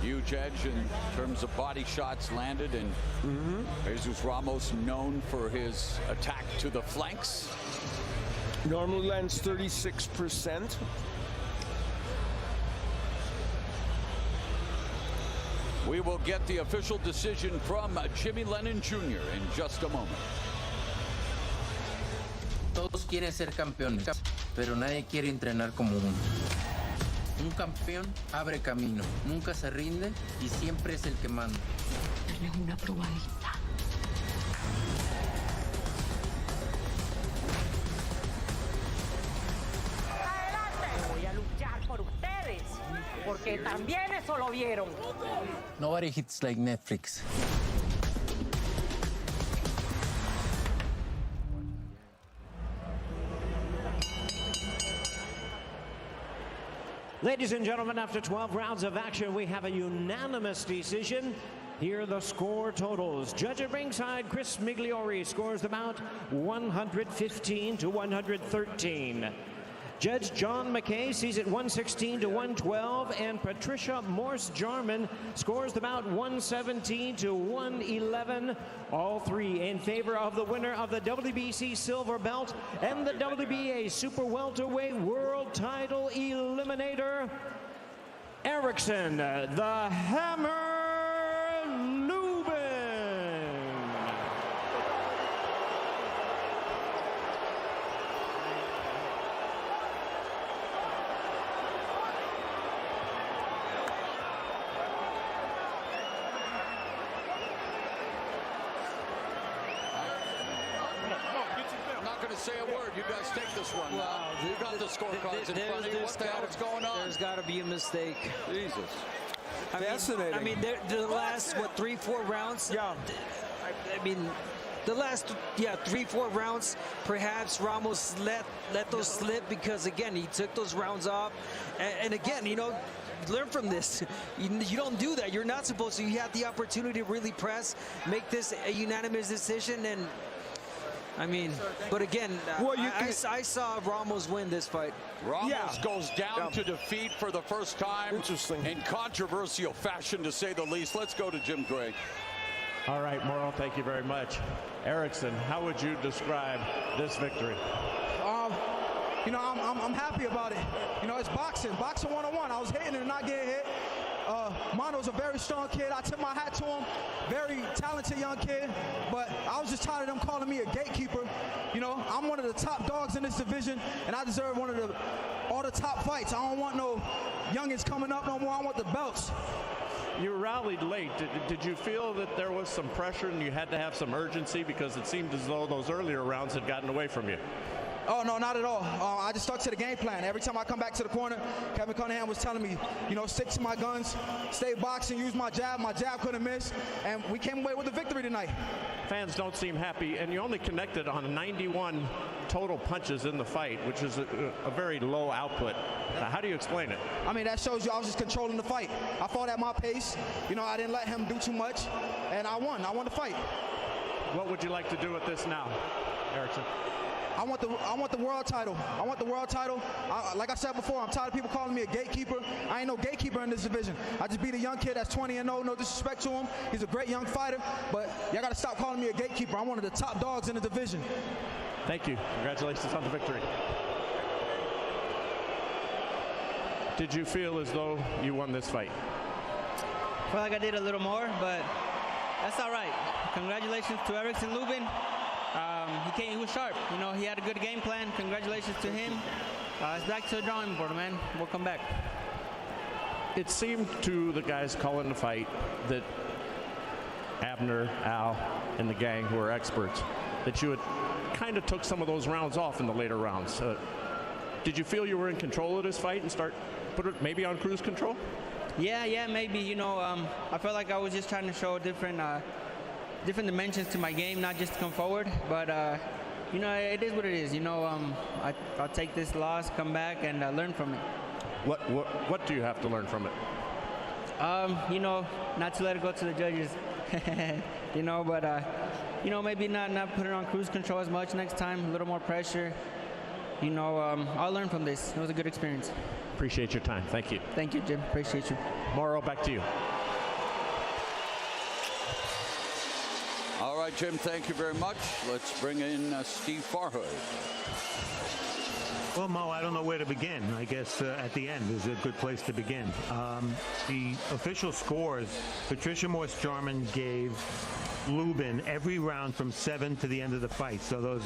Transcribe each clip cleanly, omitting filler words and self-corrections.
Huge edge in terms of body shots landed, and Jesus Ramos known for his attack to the flanks. Normally lands 36%. We will get the official decision from Jimmy Lennon Jr. in just a moment. Todos quieren ser campeones, pero nadie quiere entrenar como uno. Un campeón abre camino, nunca se rinde y siempre es el que manda. Darle una probadita. Adelante. Voy a luchar por ustedes, porque también eso lo vieron. Nobody hits like Netflix. Ladies and gentlemen, after 12 rounds of action, we have a unanimous decision. Here are the score totals. Judge at ringside, Chris Migliori scores the bout 115 to 113. Judge John McKay sees it 116 to 112, and Patricia Morse-Jarman scores the bout 117 to 111. All three in favor of the winner of the WBC silver belt and the WBA super welterweight world title eliminator, Erickson, the Hammer Lubin. Say a word. You guys take this one. You got the scorecards in front of you. What the hell is going on? There's got to be a mistake. Jesus. Fascinating. I mean, the last, what, 3-4 rounds? Yeah. I mean, the last, 3-4 rounds, perhaps Ramos let those slip because, again, he took those rounds off. And again, you know, learn from this. You don't do that. You're not supposed to. You have the opportunity to really press, make this a unanimous decision, and I mean, but again, well, I saw Ramos win this fight. Ramos goes down to defeat for the first time. Interesting. In controversial fashion, to say the least. Let's go to Jim Gray. All right, Morrow, thank you very much. Erickson, how would you describe this victory? You know, I'm happy about it. You know, it's boxing 101. I was hitting and not getting hit. Mono's a very strong kid. I tip my hat to him. Very talented young kid. But I was just tired of them calling me a gatekeeper. You know, I'm one of the top dogs in this division, and I deserve all the top fights. I don't want no youngins coming up no more. I want the belts. You rallied late. Did you feel that there was some pressure and you had to have some urgency because it seemed as though those earlier rounds had gotten away from you? Oh, no, not at all. I just stuck to the game plan. Every time I come back to the corner, Kevin Cunningham was telling me, you know, stick to my guns, stay boxing, use my jab. My jab couldn't miss, and we came away with a victory tonight. Fans don't seem happy, and you only connected on 91 total punches in the fight, which is a very low output. How do you explain it? I mean, that shows you I was just controlling the fight. I fought at my pace. You know, I didn't let him do too much, and I won. I won the fight. What would you like to do with this now, Erickson? I want the world title. I want the world title. Like I said before, I'm tired of people calling me a gatekeeper. I ain't no gatekeeper in this division. I just beat a young kid that's 20-0. No disrespect to him. He's a great young fighter, but y'all got to stop calling me a gatekeeper. I'm one of the top dogs in the division. Thank you. Congratulations on the victory. Did you feel as though you won this fight? I feel like I did a little more, but that's all right. Congratulations to Erickson Lubin. He was sharp. You know, he had a good game plan. Congratulations to him. It's back to the drawing board, man. We'll come back. It seemed to the guys calling the fight that Abner, Al, and the gang who are experts, that you had kind of took some of those rounds off in the later rounds. Did you feel you were in control of this fight and put it maybe on cruise control? Yeah, maybe. You know, I felt like I was just trying to show different dimensions to my game, not just to come forward, but you know, it is what it is. You know, I'll take this loss, come back, and learn from it. What do you have to learn from it? You know, not to let it go to the judges. You know, but you know, maybe not put it on cruise control as much next time. A little more pressure. You know, I'll learn from this. It was a good experience. Appreciate your time. Thank you. Thank you, Jim. Appreciate you. Mauro, back to you. All right, Jim, thank you very much. Let's bring in Steve Farhood. Well, Mo, I don't know where to begin. I guess at the end is a good place to begin. The official scores, Patricia Morse-Jarman gave Lubin every round from 7 to the end of the fight. So those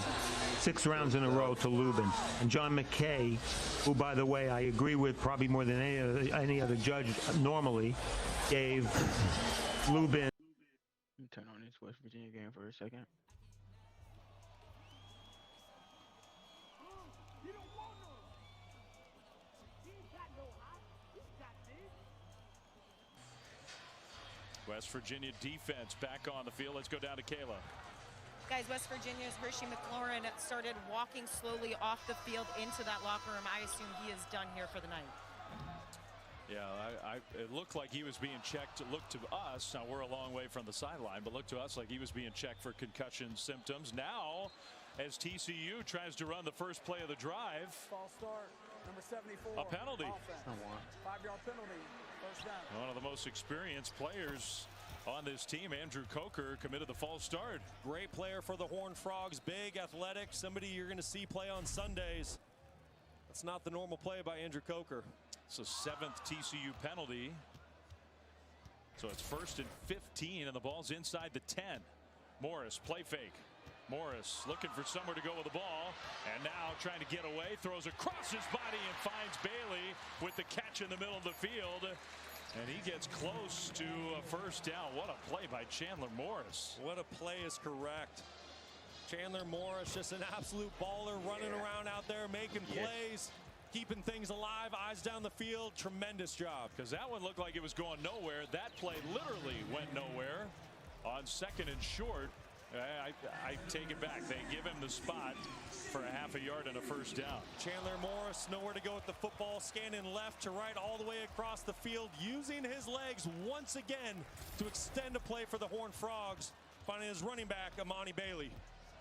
6 rounds in a row to Lubin. And John McKay, who, by the way, I agree with probably more than any other judge normally, gave Lubin. Let me turn on this West Virginia game for a second. West Virginia defense back on the field. Let's go down to Kayla. Guys, West Virginia's Hershey McLaurin started walking slowly off the field into that locker room. I assume he is done here for the night. Yeah, it looked like he was being checked. It looked to us, now we're a long way from the sideline, but looked to us like he was being checked for concussion symptoms. Now, as TCU tries to run the first play of the drive, False start, number 74. a penalty. 5-yard penalty, first down. One of the most experienced players on this team, Andrew Coker, committed the false start. Great player for the Horned Frogs, big, athletic, somebody you're going to see play on Sundays. That's not the normal play by Andrew Coker. It's a 7th TCU penalty. So it's 1st and 15, and the ball's inside the 10. Morris, play fake. Morris looking for somewhere to go with the ball, and now trying to get away, throws across his body and finds Bailey with the catch in the middle of the field. And he gets close to a first down. What a play by Chandler Morris. What a play is correct. Chandler Morris, just an absolute baller, running around out there, making plays, keeping things alive, eyes down the field. Tremendous job. Because that one looked like it was going nowhere. That play literally went nowhere. On 2nd and short, I take it back. They give him the spot for a half a yard and a first down. Chandler Morris, nowhere to go with the football, scanning left to right all the way across the field, using his legs once again to extend a play for the Horned Frogs, finding his running back, Amani Bailey.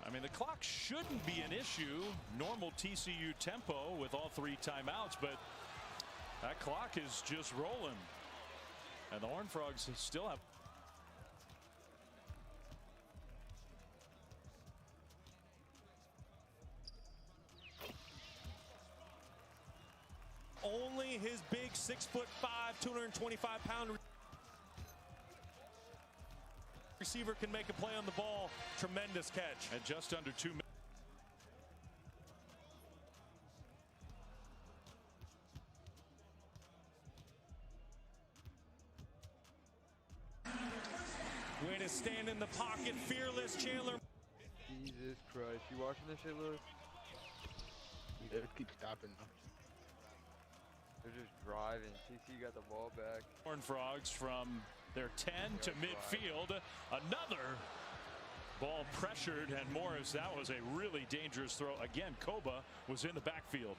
I mean, the clock shouldn't be an issue. Normal TCU tempo with all 3 timeouts, but that clock is just rolling. And the Horned Frogs still have. Only his big 6'5", 225-pound receiver can make a play on the ball. Tremendous catch. And just under 2 minutes. Way to stand in the pocket, fearless Chandler. Jesus Christ, you watching this shit, Lewis? They keep stopping though. They're just driving. TC got the ball back. Horned Frogs from their 10 to midfield. Another ball pressured, and Morris, that was a really dangerous throw. Again, Koba was in the backfield.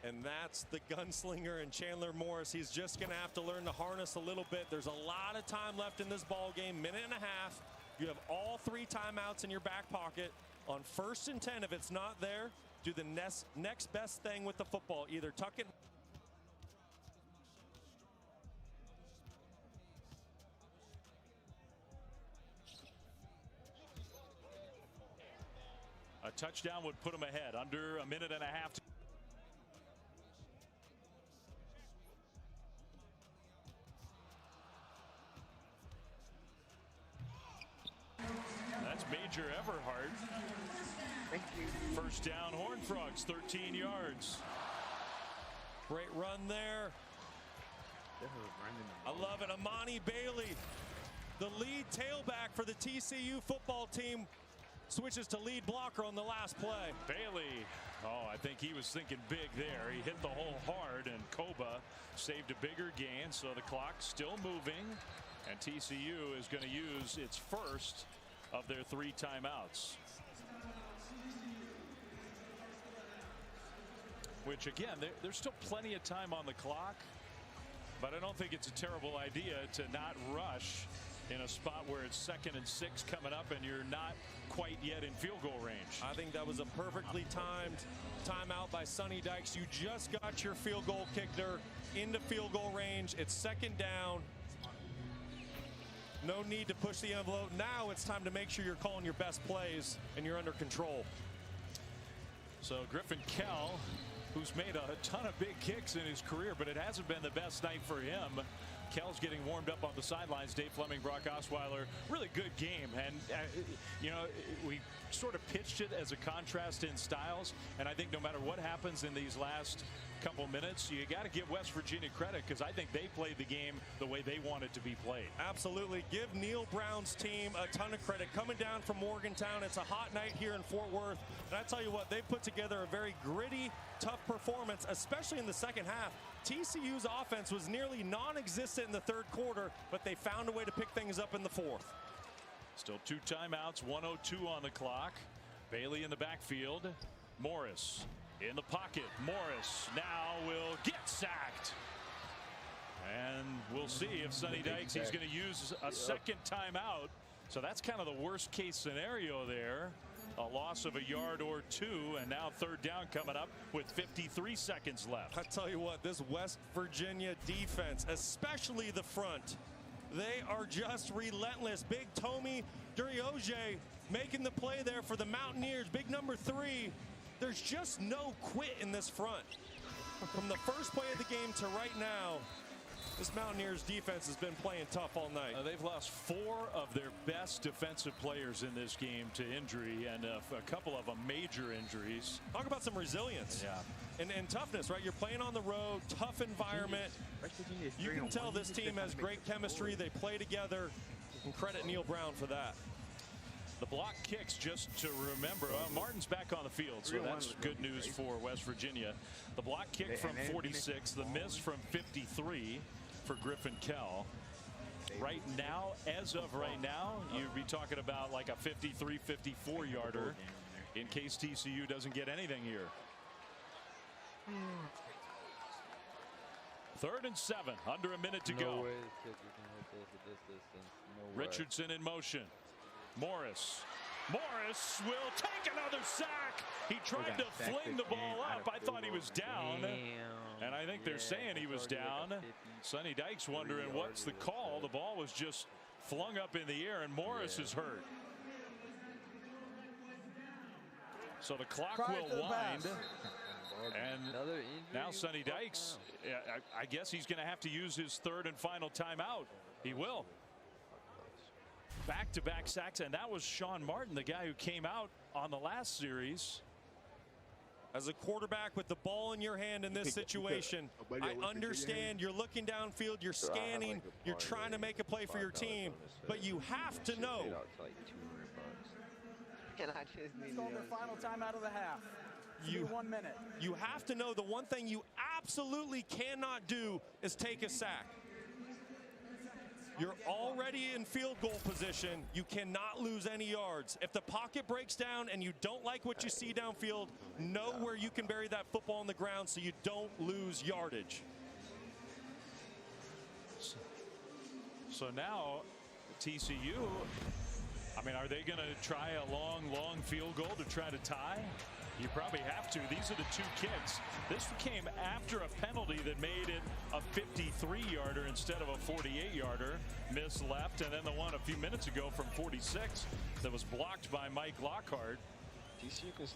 And that's the gunslinger and Chandler Morris. He's just going to have to learn to harness a little bit. There's a lot of time left in this ball game, minute and a half. You have all 3 timeouts in your back pocket. On 1st and 10, if it's not there, do the next best thing with the football. Either tuck it. A touchdown would put them ahead. Under a minute and a half. That's Major Everhart. Thank you. First down, Horned Frogs, 13 yards. Great run there. I love it. Amani Bailey, the lead tailback for the TCU football team, switches to lead blocker on the last play. Bailey, I think he was thinking big there. He hit the hole hard, and Koba saved a bigger gain, so the clock's still moving, and TCU is going to use its first of their 3 timeouts. Which, again, there's still plenty of time on the clock, but I don't think it's a terrible idea to not rush in a spot where it's 2nd and 6 coming up and you're not quite yet in field goal range. I think that was a perfectly timed timeout by Sonny Dykes. You just got your field goal kicker into field goal range. It's 2nd down. No need to push the envelope. Now it's time to make sure you're calling your best plays and you're under control. So Griffin Kell, who's made a ton of big kicks in his career, but it hasn't been the best night for him. Kell's getting warmed up on the sidelines. Dave Fleming, Brock Osweiler, really good game. And, you know, we sort of pitched it as a contrast in styles. And I think no matter what happens in these last couple minutes, you got to give West Virginia credit because I think they played the game the way they want it to be played. Absolutely. Give Neil Brown's team a ton of credit. Coming down from Morgantown, it's a hot night here in Fort Worth. And I tell you what, they put together a very gritty, tough performance, especially in the second half. TCU's offense was nearly non-existent in the 3rd quarter, but they found a way to pick things up in the 4th. Still 2 timeouts, 1:02 on the clock. Bailey in the backfield. Morris in the pocket. Morris now will get sacked. And we'll see if Sonny Dykes, he's going to use a 2nd timeout. So that's kind of the worst case scenario there. A loss of a yard or 2, and now 3rd down coming up with 53 seconds left. I tell you what, this West Virginia defense, especially the front, they are just relentless. Big Tommy Durioje making the play there for the Mountaineers. Big number 3. There's just no quit in this front. From the first play of the game to right now, this Mountaineers defense has been playing tough all night. They've lost 4 of their best defensive players in this game to injury, and a couple of them major injuries. Talk about some resilience. Yeah. And toughness, right? You're playing on the road, tough environment. You can tell this team has great chemistry. They play together. And credit Neil Brown for that. The block kicks, just to remember, Martin's back on the field, so that's good news for West Virginia. The block kick from 46, the miss from 53 for Griffin Kell. Right now, as of right now, you'd be talking about like a 53, 54 yarder in case TCU doesn't get anything here. 3rd and 7, under a minute to go. Richardson in motion. Morris will take another sack. He tried to fling the ball up. I thought he was down. And I think they're saying he was down. Sonny Dykes wondering what's the call. The ball was just flung up in the air, and Morris is hurt. So the clock will wind. And now Sonny Dykes, I guess he's going to have to use his 3rd and final timeout. He will. Back-to-back sacks, and that was Sean Martin, the guy who came out on the last series. As a quarterback with the ball in your hand in this situation, I understand you're looking downfield, you're scanning, you're trying to make a play for your team, but you have to know. Let's go their final time out of the half. You 1 minute. You have to know the one thing you absolutely cannot do is take a sack. You're already in field goal position. You cannot lose any yards. If the pocket breaks down and you don't like what you see downfield, know where you can bury that football on the ground so you don't lose yardage. So now TCU, I mean, are they going to try a long field goal to try to tie? You probably have to. These are the 2 kicks. This came after a penalty that made it a 53-yarder instead of a 48-yarder. Miss left, and then the one a few minutes ago from 46 that was blocked by Mike Lockhart.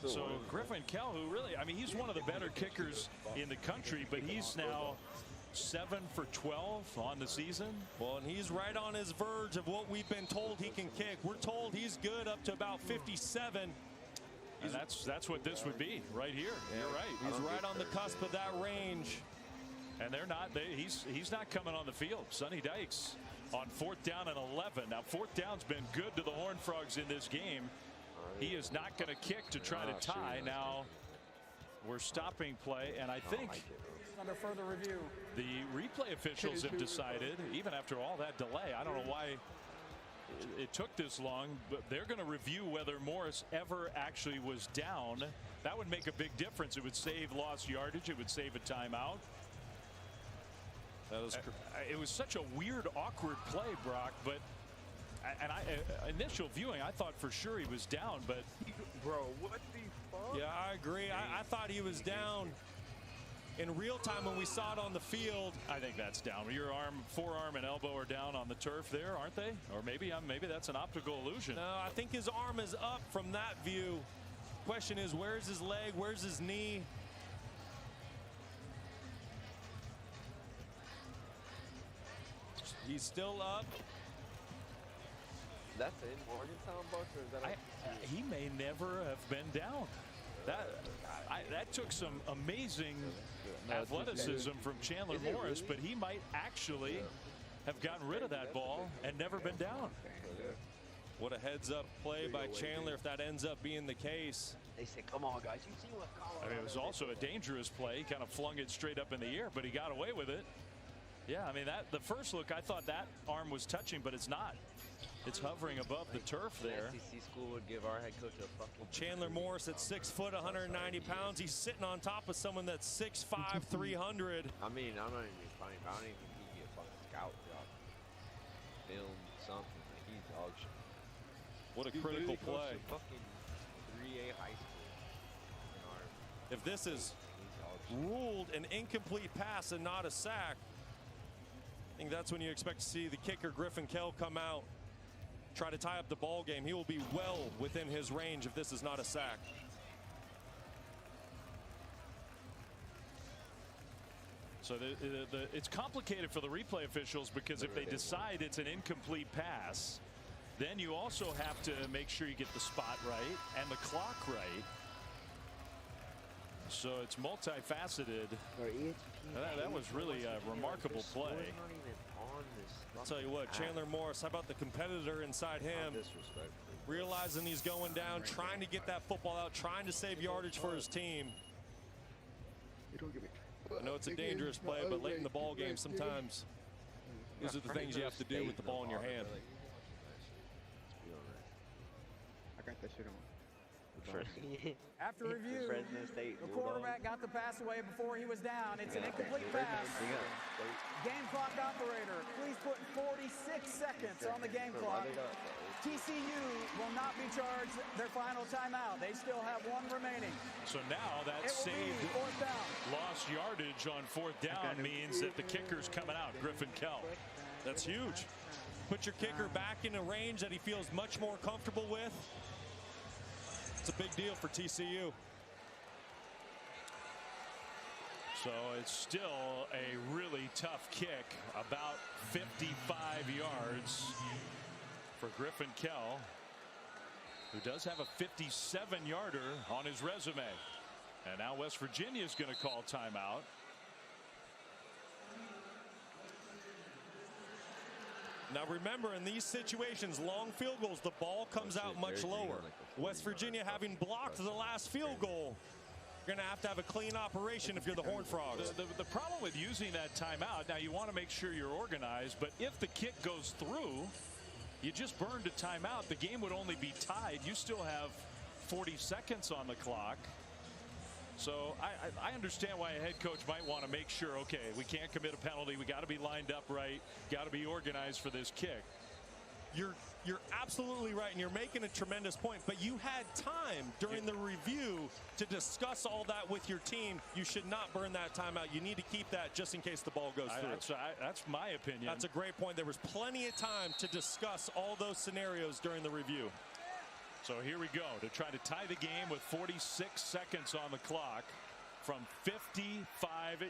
So Griffin Kell, who really, I mean, he's one of the better kickers in the country, but he's now 7 for 12 on the season. Well, and he's right on his verge of what we've been told he can kick. We're told he's good up to about 57. And that's what this would be right here. You're right. He's right on the cusp of that range. And they're not. He's not coming on the field. Sonny Dykes on 4th down and 11. Now 4th down's been good to the Horned Frogs in this game. He is not going to kick to try to tie. Now we're stopping play, and I think under further review, the replay officials have decided, even after all that delay, I don't know why it took this long, but they're going to review whether Morris ever actually was down. That would make a big difference. It would save lost yardage. It would save a timeout. It was such a weird, awkward play, Brock, but Initial viewing, I thought for sure he was down, but bro, what the fuck? Yeah, I agree. I thought he was down in real time when we saw it on the field. I think that's down. Your arm, forearm, and elbow are down on the turf there, aren't they? Or maybe that's an optical illusion. No, I think his arm is up from that view. Question is, where's his leg? Where's his knee? He's still up. That's in Morgantown, Bucks, or is that? He may never have been down. That took some amazing athleticism from Chandler Morris, but he might actually have gotten rid of that ball and never been down. What a heads-up play by Chandler if that ends up being the case. They say, come on, guys. You see what I mean, it was also a dangerous play. He kind of flung it straight up in the air, but he got away with it. Yeah, I mean, the first look, I thought that arm was touching, but it's not. It's hovering above the turf there. SEC school would give our head coach a fucking. Chandler Morris at 6 foot, 190 pounds. He's sitting on top of someone that's 6'5", 300. I mean, I'm not even funny. I don't even think he'd be a fucking scout job. Film something. Like, he's dog shit. What a critical play. Fucking 3A high school. If this is ruled an incomplete pass and not a sack, I think that's when you expect to see the kicker Griffin Kell come out, try to tie up the ball game. He will be well within his range if this is not a sack. So it's complicated for the replay officials because if they decide it's an incomplete pass, then you also have to make sure you get the spot right and the clock right. So it's multifaceted. That was really a remarkable play. I'll tell you what, Chandler Morris, how about the competitor inside him? Realizing he's going down, trying to get that football out, trying to save yardage for his team. I know it's a dangerous play, but late in the ball game, sometimes these are the things you have to do with the ball in your hand. I got that shit on. After review, the quarterback got the pass away before he was down. It's an incomplete pass. Game clock operator, please put 46 seconds on the game clock. TCU will not be charged their final timeout. They still have one remaining. So now that saved lost yardage on fourth down means that the kicker's coming out, Griffin Kell. That's huge. Put your kicker back in a range that he feels much more comfortable with. It's a big deal for TCU. So it's still a really tough kick, about 55 yards for Griffin Kell, who does have a 57-yarder on his resume. And now West Virginia is going to call timeout. Now remember, in these situations, long field goals, the ball comes out much lower. West Virginia having blocked the last field goal. You're going to have a clean operation if you're the Horned Frogs. The problem with using that timeout, now you want to make sure you're organized, but if the kick goes through, you just burned a timeout. The game would only be tied. You still have 40 seconds on the clock. So I understand why a head coach might want to make sure, okay, we can't commit a penalty. We got to be lined up right. Got to be organized for this kick. You're absolutely right, and you're making a tremendous point. But you had time during the review to discuss all that with your team. You should not burn that timeout. You need to keep that just in case the ball goes through. That's my opinion. That's a great point. There was plenty of time to discuss all those scenarios during the review. So here we go to try to tie the game with 46 seconds on the clock from 55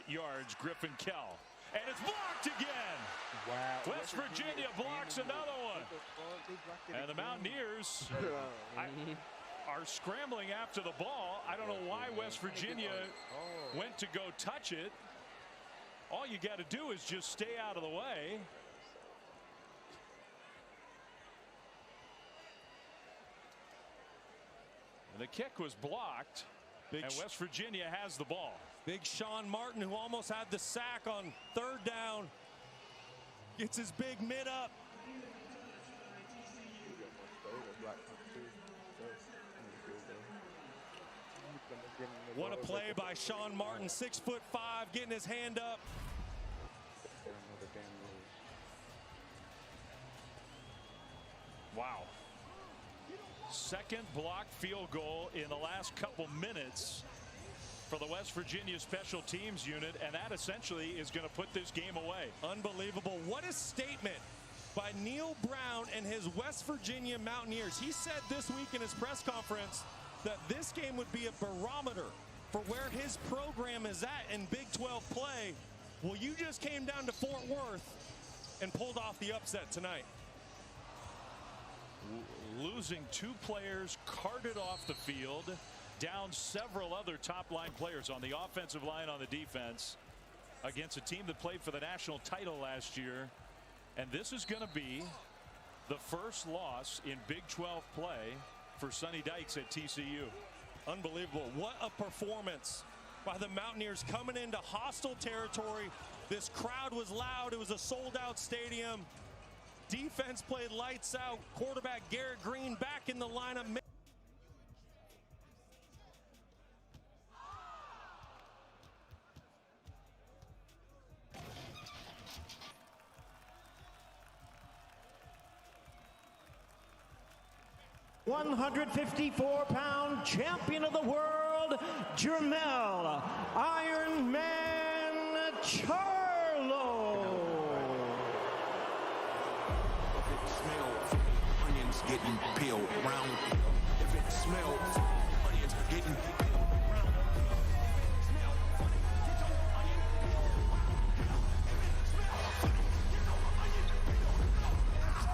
yards. Griffin Kell. And it's blocked again. Wow. West Virginia blocks another one. And the Mountaineers are scrambling after the ball. I don't know why West Virginia went to go touch it. All you got to do is just stay out of the way. And the kick was blocked, and West Virginia has the ball. Big Sean Martin, who almost had the sack on third down, gets his big mid up. What a play by Sean Martin, 6'5", getting his hand up. Second blocked field goal in the last couple minutes for the West Virginia special teams unit, and that essentially is going to put this game away. Unbelievable. What a statement by Neil Brown and his West Virginia Mountaineers. He said this week in his press conference that this game would be a barometer for where his program is at in Big 12 play. Well, you just came down to Fort Worth and pulled off the upset tonight. Losing 2 players, carted off the field, down several other top-line players on the offensive line, on the defense, against a team that played for the national title last year. And this is going to be the first loss in Big 12 play for Sonny Dykes at TCU. Unbelievable. What a performance by the Mountaineers coming into hostile territory. This crowd was loud. It was a sold-out stadium. Defense played lights out. Quarterback Garrett Green back in the lineup. 154-pound champion of the world, Jermell Iron Man Charlo. If it smells, onions getting peeled round. If it smells, onions getting peeled round.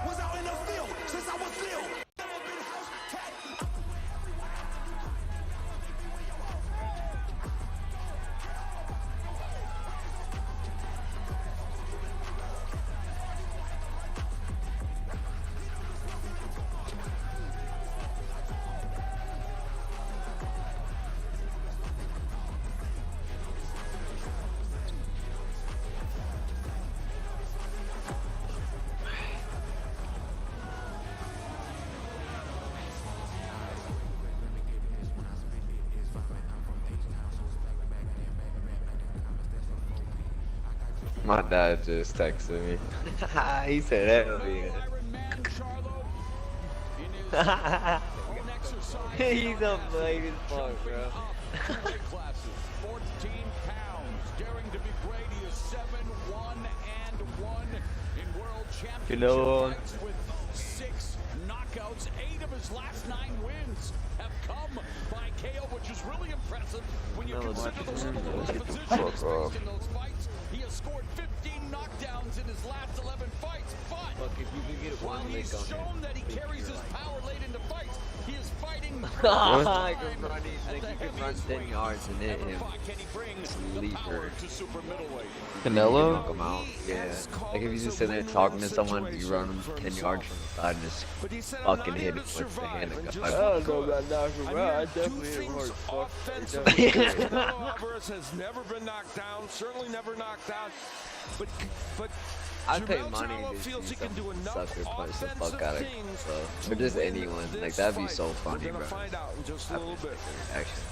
Was out in the field since I was little. 'em. My dad just texted me. He said, hell yeah. He's a blade as fuck, bro. 14 pounds, daring to be great. He is 7-1-1 in world championship fights with 6 knockouts. 8 of his last 9 wins have come by KO, which is really impressive when you consider the level of opposition he's faced in those fights. He has scored 15 knockdowns in his last 11 fights, but while he's shown that he carries his power late into fights, he is fighting I can run 10 yards and hit him. Sleeper. Canelo? Knock him out. Yeah. Like if you just sit there talking to someone, you run him 10 yards from the side and just fucking hit him with the hand of God. I don't know about knocking him out. I definitely hit him hard as fuck. Canelo Alvarez has never been knocked down, certainly never knocked out. But I'd pay money to see some sucker punch the fuck out of him, or just anyone. Like that'd be so funny, bro. Find out in just a little bit. Action.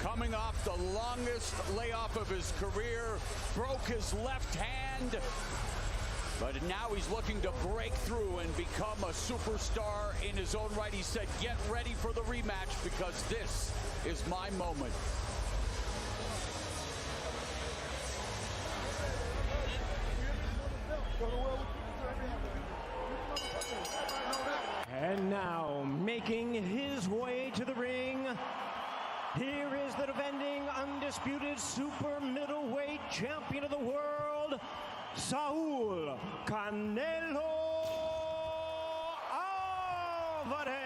Coming off the longest layoff of his career, broke his left hand, but now he's looking to break through and become a superstar in his own right. He said, get ready for the rematch because this is my moment. And now, making his way to the ring, here is the defending undisputed super middleweight champion of the world, Saul Canelo Alvarez.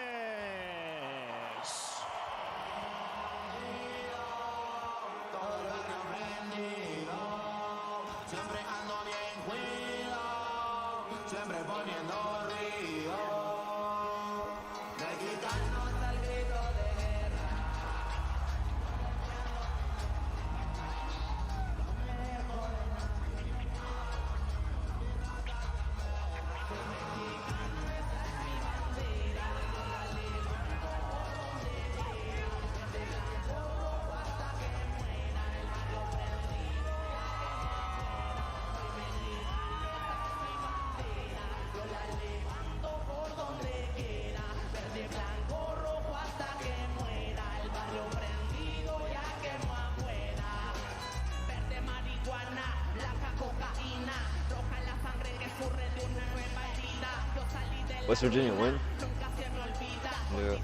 West Virginia win? Yeah.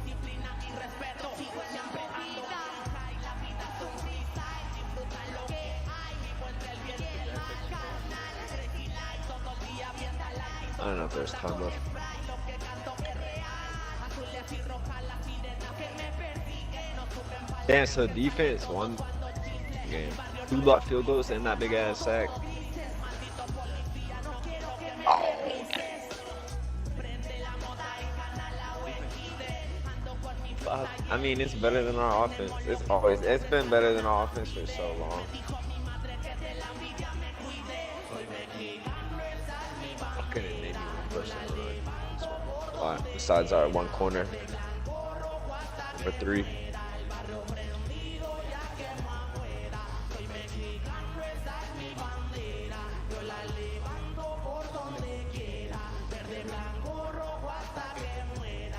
I don't know if there's time left. Damn, so defense won the game. 2 blocked field goals and that big ass sack. Oh. I mean, it's better than our offense. It's been better than our offense for so long. I couldn't name you one person besides our one corner. Number 3.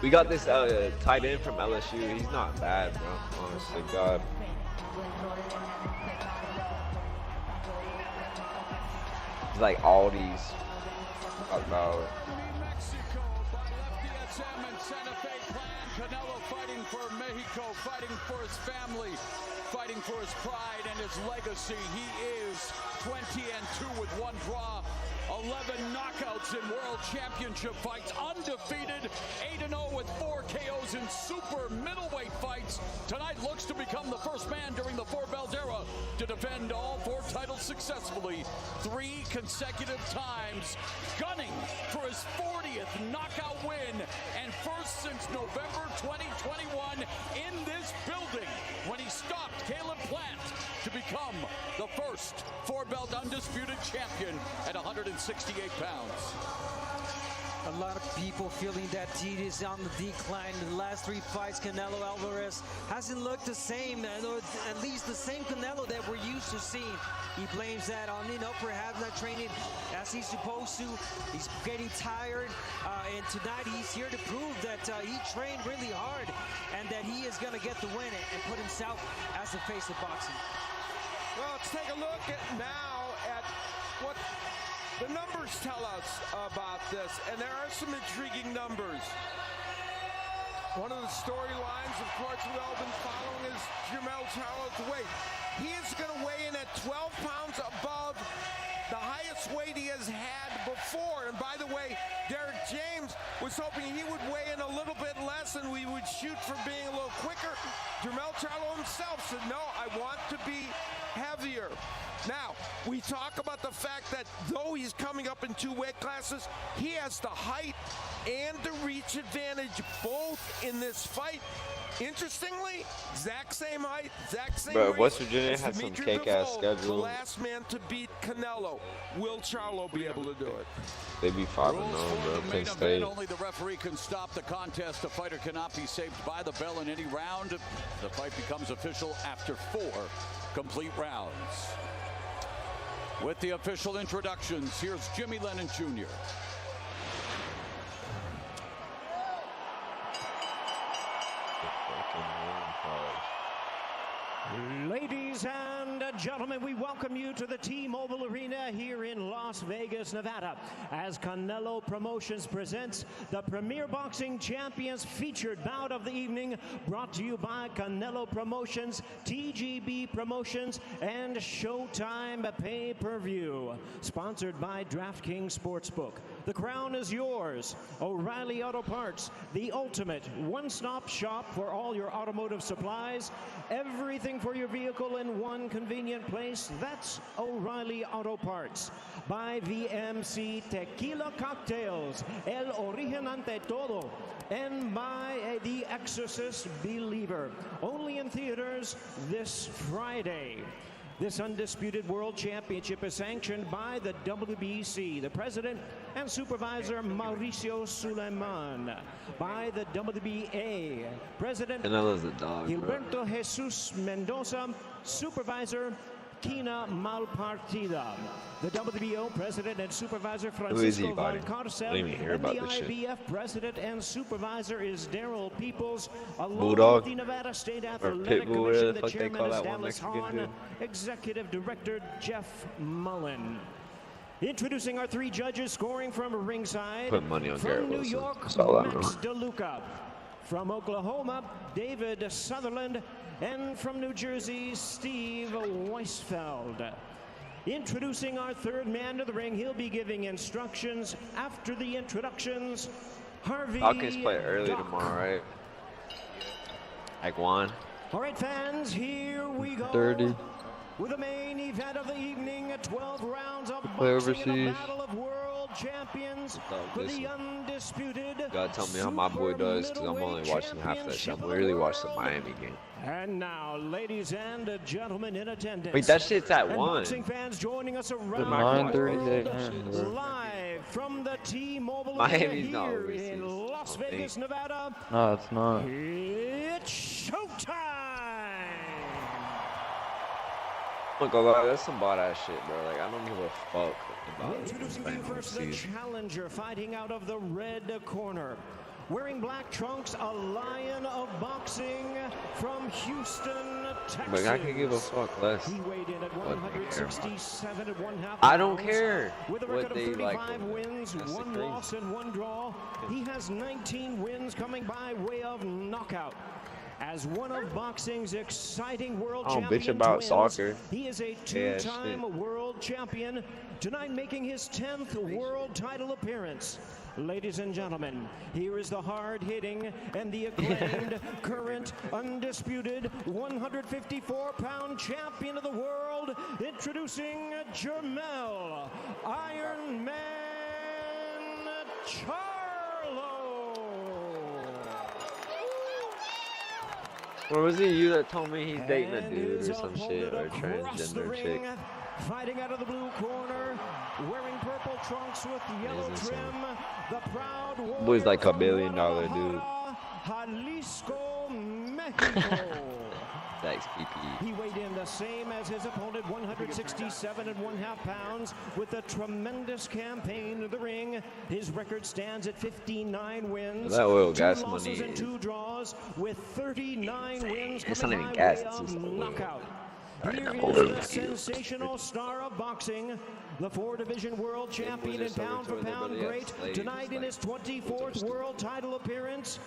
We got this tight end from LSU. He's not bad, bro. Honestly, God. He's like Aldi's. About. Canelo fighting for Mexico, fighting for his family, fighting for his pride and his legacy. He is 20-2 with 1 draw, 11 knockouts in world championship fights, undefeated, 8-0 with 4 KOs in super middleweight fights. Tonight looks to become the first man during the 4-belt era to defend all 4 titles successfully 3 consecutive times, gunning for his 40th knockout win and first since November 2021 in this building when he stopped Caleb Plant to become the first 4-belt undisputed champion at 168 pounds. A lot of people feeling that he is on the decline. The last 3 fights, Canelo Alvarez hasn't looked the same, at least the same Canelo that we're used to seeing. He blames that on, perhaps not training as he's supposed to. He's getting tired, and tonight he's here to prove that he trained really hard and that he is going to get the win and put himself as the face of boxing. Well, let's take a look now at what the numbers tell us about this, and there are some intriguing numbers. One of the storylines, of course, we've all been following is Jermell Charlo's weight. He is going to weigh in at 12 pounds above the highest weight he has had before. And by the way, Derek James was hoping he would weigh in a little bit less and we would shoot for being a little quicker. Jermell Charlo himself said, no, I want to be heavier. Now, we talk about the fact that though he's coming up in 2 weight classes, he has the height and the reach advantage both in this fight. Interestingly, exact same height, exact same But reach. West Virginia has some cake-ass The schedule. last man to beat Canelo. Will Charlo be able to do it? They be 5-0, bro. Penn State. Only the referee can stop the contest. The fighter cannot be saved by the bell in any round. The fight becomes official after 4 complete rounds. With the official introductions, here's Jimmy Lennon Jr. Ladies and gentlemen, we welcome you to the T-Mobile Arena here in Las Vegas, Nevada, as Canelo Promotions presents the Premier Boxing Champions featured bout of the evening, brought to you by Canelo Promotions, TGB Promotions, and Showtime Pay-Per-View. Sponsored by DraftKings Sportsbook. The crown is yours. O'Reilly Auto Parts, the ultimate one-stop shop for all your automotive supplies. Everything for your vehicle in one convenient place. That's O'Reilly Auto Parts. By VMC Tequila Cocktails, El Origen Ante Todo. And by The Exorcist Believer. Only in theaters this Friday. This undisputed world championship is sanctioned by the WBC, the president and supervisor Mauricio Suleiman, by the WBA, president Canelo's a dog, bro. Gilberto Jesus Mendoza, supervisor Kina Malpartida, the WBO president and supervisor Francisco Valcarcel, I didn't even hear and about the this shit. IBF president and supervisor is Daryl Peoples, along Bulldog, with the Nevada State or Athletic Pitbull, Commission, whatever the the fuck they chairman call is that one Dallas Mexican Hahn, dude. executive director Jeff Mullen. Introducing our 3 judges scoring from ringside. Put money on from Garrett New Wilson. York, That's all I know. Max DeLuca. From Oklahoma, David Sutherland. And from New Jersey, Steve Weisfeld. Introducing our 3rd man to the ring. He'll be giving instructions after the introductions. Harvey Falcons play early Doc. tomorrow, right? Like 1. All right, fans, here we go. 30. With the main event of the evening, 12 rounds of Play boxing in overseas. a battle of world champions for the undisputed. God, tell me how my boy does, because I'm only watching half that shit. I'm literally watching the Miami game. And now, ladies and gentlemen in attendance. Wait, that shit's at and 1. boxing fans joining us around 9:30. the world, live from the T-Mobile Miami's not here overseas. in Las Vegas, Nevada. No, it's not. It's showtime. Look, that's some bought ass shit, bro. Like, I don't give a fuck about Introducing to you first the challenger fighting out of the red corner. Wearing black trunks, a lion of boxing from Houston, Texas. But I can give a fuck less. He weighed in at 167 and 1/2 I don't pounds. care With a what record of they 35 like. wins, That's 1 crazy. loss, and 1 draw. He has 19 wins coming by way of knockout. As one of boxing's exciting world I don't champion bitch about twins, soccer. he is a Yeah, two-time shit. world champion, tonight making his 10th world title appearance. Ladies and gentlemen, here is the hard-hitting and the acclaimed current undisputed 154-pound champion of the world, introducing Jermell Iron Man Charlo. Or was it you that told me he's dating a And dude his or some shit, opponent or a across the transgender chick? ring, fighting out of the blue corner, wearing purple trunks with yellow Amazing trim, the proud warrior Boy's like a from $1 billion dude. Guadalajara, Jalisco, Mexico. Thanks, PP. He weighed in the same as his opponent, 167 and 1/2 pounds, with a tremendous campaign in the ring. His record stands at 59 wins, That oil 2 gas losses money and 2 draws, with 39 wins It's coming not even by gas, way it's of just oil. knockout. Alright, Here now is oil the is sensational star of boxing, the 4-division world champion and just over to pound-for-pound everybody else. great, Ladies, tonight in his 24th world title appearance.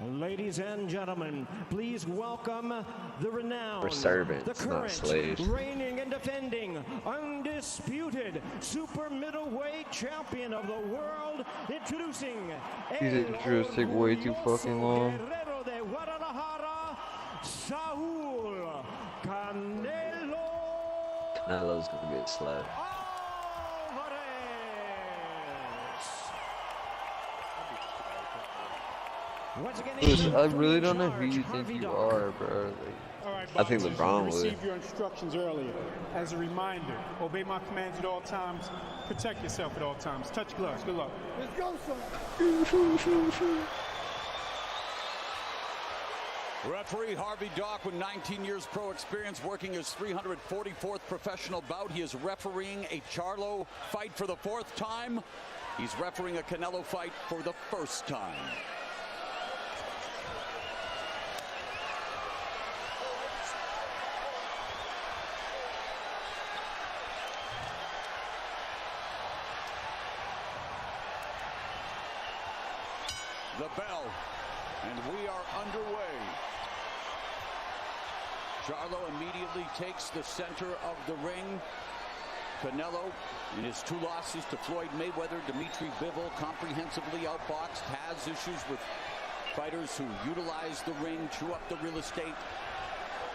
Ladies and gentlemen, please welcome the renowned, We're servants, the not current, slaves. reigning and defending, undisputed super middleweight champion of the world, introducing These intros take way too fucking long. Guerrero de Guadalajara, Saul Canelo. Canelo's gonna get slapped. Once again, Listen, I really don't know who you think you are, bro. Like, I think LeBron would. Receive your instructions earlier. As a reminder, obey my commands at all times. Protect yourself at all times. Touch gloves. Good luck. Let's go, son. Referee Harvey Doc, with 19 years pro experience, working his 344th professional bout. He is refereeing a Charlo fight for the 4th time. He's refereeing a Canelo fight for the 1st time. The bell, and we are underway. Charlo immediately takes the center of the ring. Canelo, in his 2 losses to Floyd Mayweather, Dimitri Bivol, comprehensively outboxed, has issues with fighters who utilize the ring, chew up the real estate,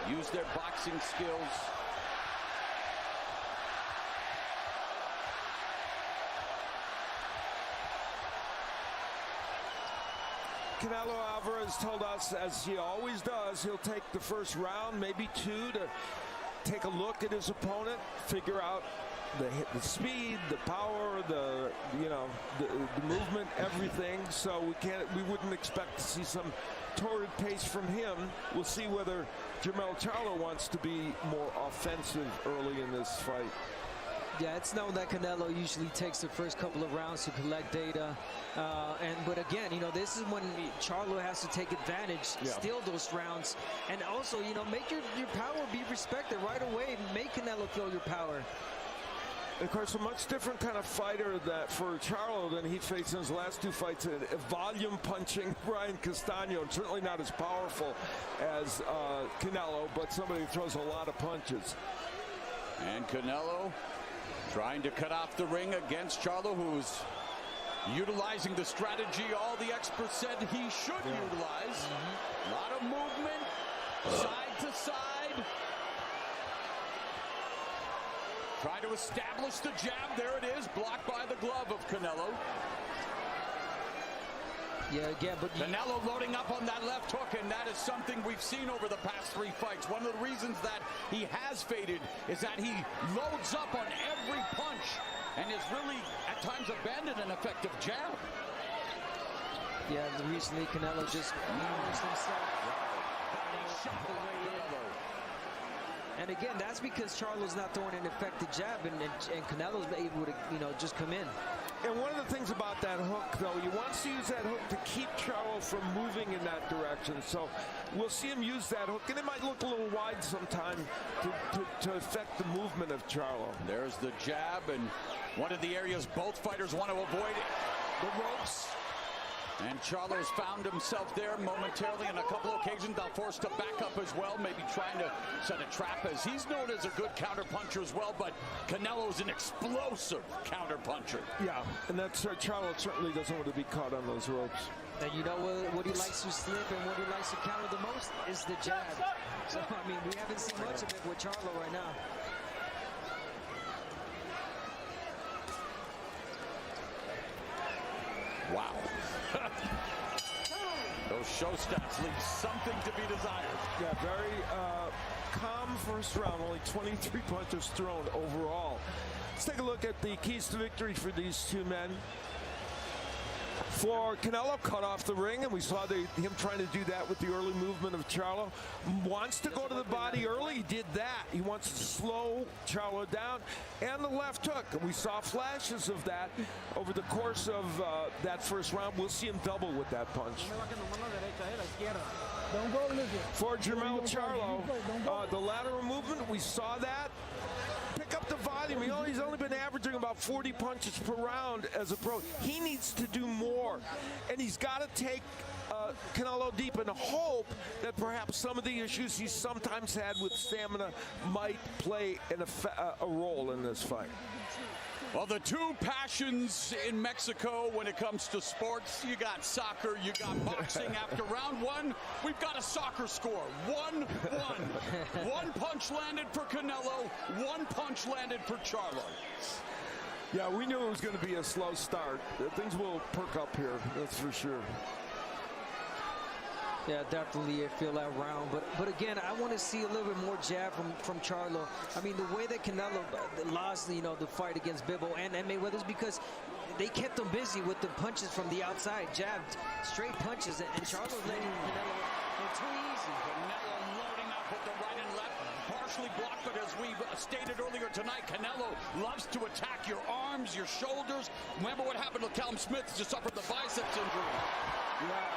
use their boxing skills. Canelo Alvarez told us, as he always does, he'll take the first round, maybe 2, to take a look at his opponent, figure out the speed, the power, the movement, everything. So we wouldn't expect to see some torrid pace from him. We'll see whether Jermell Charlo wants to be more offensive early in this fight. Yeah, it's known that Canelo usually takes the first couple of rounds to collect data. But again, this is when Charlo has to take advantage, steal those rounds, and also, make your power be respected right away. Make Canelo feel your power. And of course, a much different kind of fighter that for Charlo than he faced in his last 2 fights. A volume punching Brian Castano, certainly not as powerful as Canelo, but somebody who throws a lot of punches. And Canelo trying to cut off the ring against Charlo, who's utilizing the strategy all the experts said he should utilize. A lot of movement, side to side. Trying to establish the jab. There it is, blocked by the glove of Canelo. Yeah, again, but Canelo loading up on that left hook, and that is something we've seen over the past 3 fights. One of the reasons that he has faded is that he loads up on every punch and has really, at times, abandoned an effective jab. Yeah, recently Canelo just used himself. And again, that's because Charlo's not throwing an effective jab, and Canelo's able to, just come in. And one of the things about that hook, though, he wants to use that hook to keep Charlo from moving in that direction. So we'll see him use that hook, and it might look a little wide sometime to affect the movement of Charlo. There's the jab, and one of the areas both fighters want to avoid, the ropes. And Charlo's found himself there momentarily on a couple of occasions. Now forced to back up as well, maybe trying to set a trap, as he's known as a good counter-puncher as well, but Canelo's an explosive counter-puncher. Yeah, and that's Charlo certainly doesn't want to be caught on those ropes. And you know what he likes to slip and what he likes to counter the most is the jab. So, I mean, we haven't seen much of it with Charlo right now. Wow. Those show stats leave something to be desired. Yeah, very calm first round. Only 23 punches thrown overall. Let's take a look at the keys to victory for these two men. For Canelo, cut off the ring, and we saw him trying to do that with the early movement of Charlo. Wants to go to the body early, he did that. He wants to slow Charlo down, and the left hook. And we saw flashes of that over the course of that first round. We'll see him double with that punch. For Jermell Charlo, the lateral movement, we saw that. Pick up the volume. He's only been averaging about 40 punches per round as a pro. He needs to do more, and he's got to take Canelo deep and hope that perhaps some of the issues he's sometimes had with stamina might play a role in this fight. Well, the two passions in Mexico when it comes to sports, you got soccer, you got boxing. After round one, we've got a soccer score, 1-1. One punch landed for Canelo, one punch landed for Charlo. Yeah, we knew it was going to be a slow start. Things will perk up here, that's for sure. Yeah, definitely feel that round. But again, I want to see a little bit more jab from Charlo. I mean, the way that Canelo lost, the fight against Bivol and Mayweather is because they kept him busy with the punches from the outside, jabbed, straight punches, and Charlo letting Canelo go too easy. Canelo loading up with the right and left, partially blocked, but as we stated earlier tonight, Canelo loves to attack your arms, your shoulders. Remember what happened to Callum Smith, just suffered the biceps injury. Yeah,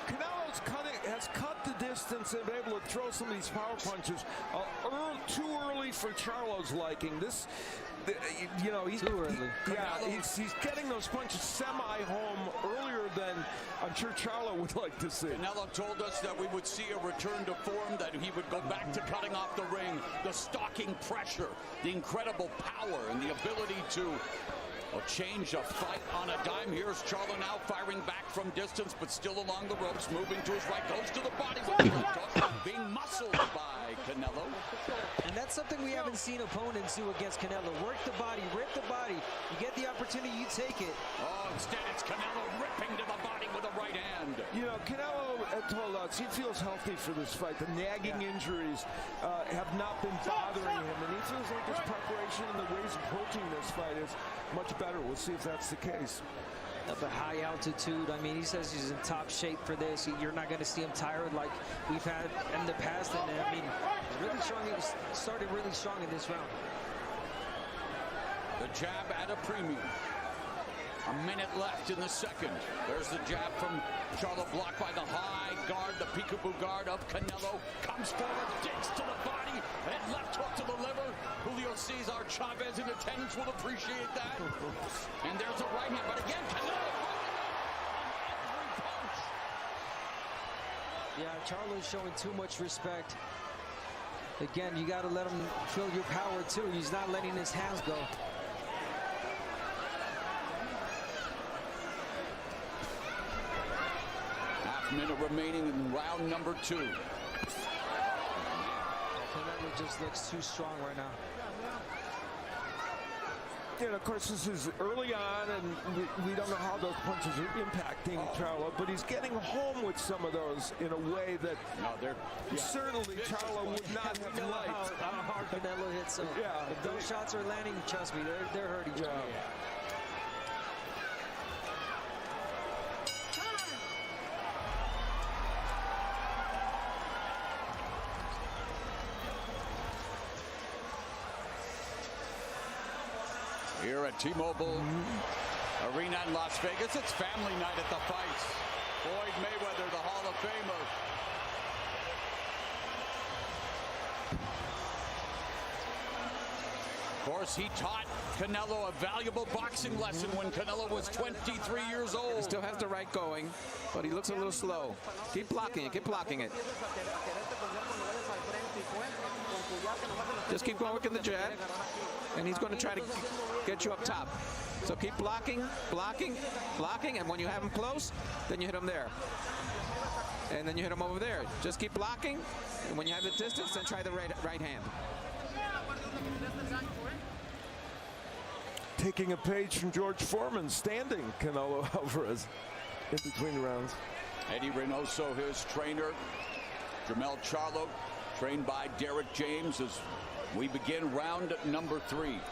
Canelo's has cut the distance and been able to throw some of these power punches too early for Charlo's liking. He's too early. He's getting those punches semi-home earlier than I'm sure Charlo would like to see. Canelo told us that we would see a return to form, that he would go back to cutting off the ring, the stalking pressure, the incredible power, and the ability to change a fight on a dime. Here's Charlo now firing back from distance, but still along the ropes, moving to his right, goes to the body with the left hook, being muscled by Canelo. And that's something we haven't seen opponents do against Canelo. Work the body, rip the body. You get the opportunity, you take it. Oh, instead it's Canelo ripping to the body with a right hand. Canelo told us he feels healthy for this fight. The nagging injuries have not been bothering him, and he feels like his preparation and the ways approaching this fight is much better. We'll see if that's the case. At the high altitude, I mean, he says he's in top shape for this. You're not going to see him tired like we've had in the past. And I mean, really strong. He started really strong in this round. The jab at a premium. A minute left in the second. There's the jab from Charlo, blocked by the high guard, the peekaboo guard of Canelo. Comes forward, digs to the body, and left hook to the liver. Julio Cesar Chavez in attendance will appreciate that. And there's a right hand, but again, Canelo. Yeah, Charlo's showing too much respect. Again, you got to let him feel your power too. He's not letting his hands go. Minute remaining in round number 2. Canelo just looks too strong right now. And of course, this is early on, and we don't know how those punches are impacting Charlo, but he's getting home with some of those in a way that certainly Charlo would not have liked. How hard Canelo hits him. Yeah, if those shots are landing, trust me, they're hurting. Yeah. Here at T-Mobile Arena in Las Vegas, it's family night at the fights. Floyd Mayweather, the Hall of Famer. Of course, he taught Canelo a valuable boxing lesson when Canelo was 23 years old. He still has the right going, but he looks a little slow. Keep blocking it, keep blocking it. Just keep working the jab, and he's going to try to get you up top. So keep blocking, blocking, blocking, and when you have him close, then you hit him there. And then you hit him over there. Just keep blocking, and when you have the distance, then try the right hand. Taking a page from George Foreman, standing Canelo Alvarez in between the rounds. Eddie Reynoso, his trainer. Jermell Charlo, trained by Derek James, as we begin round number 3. There's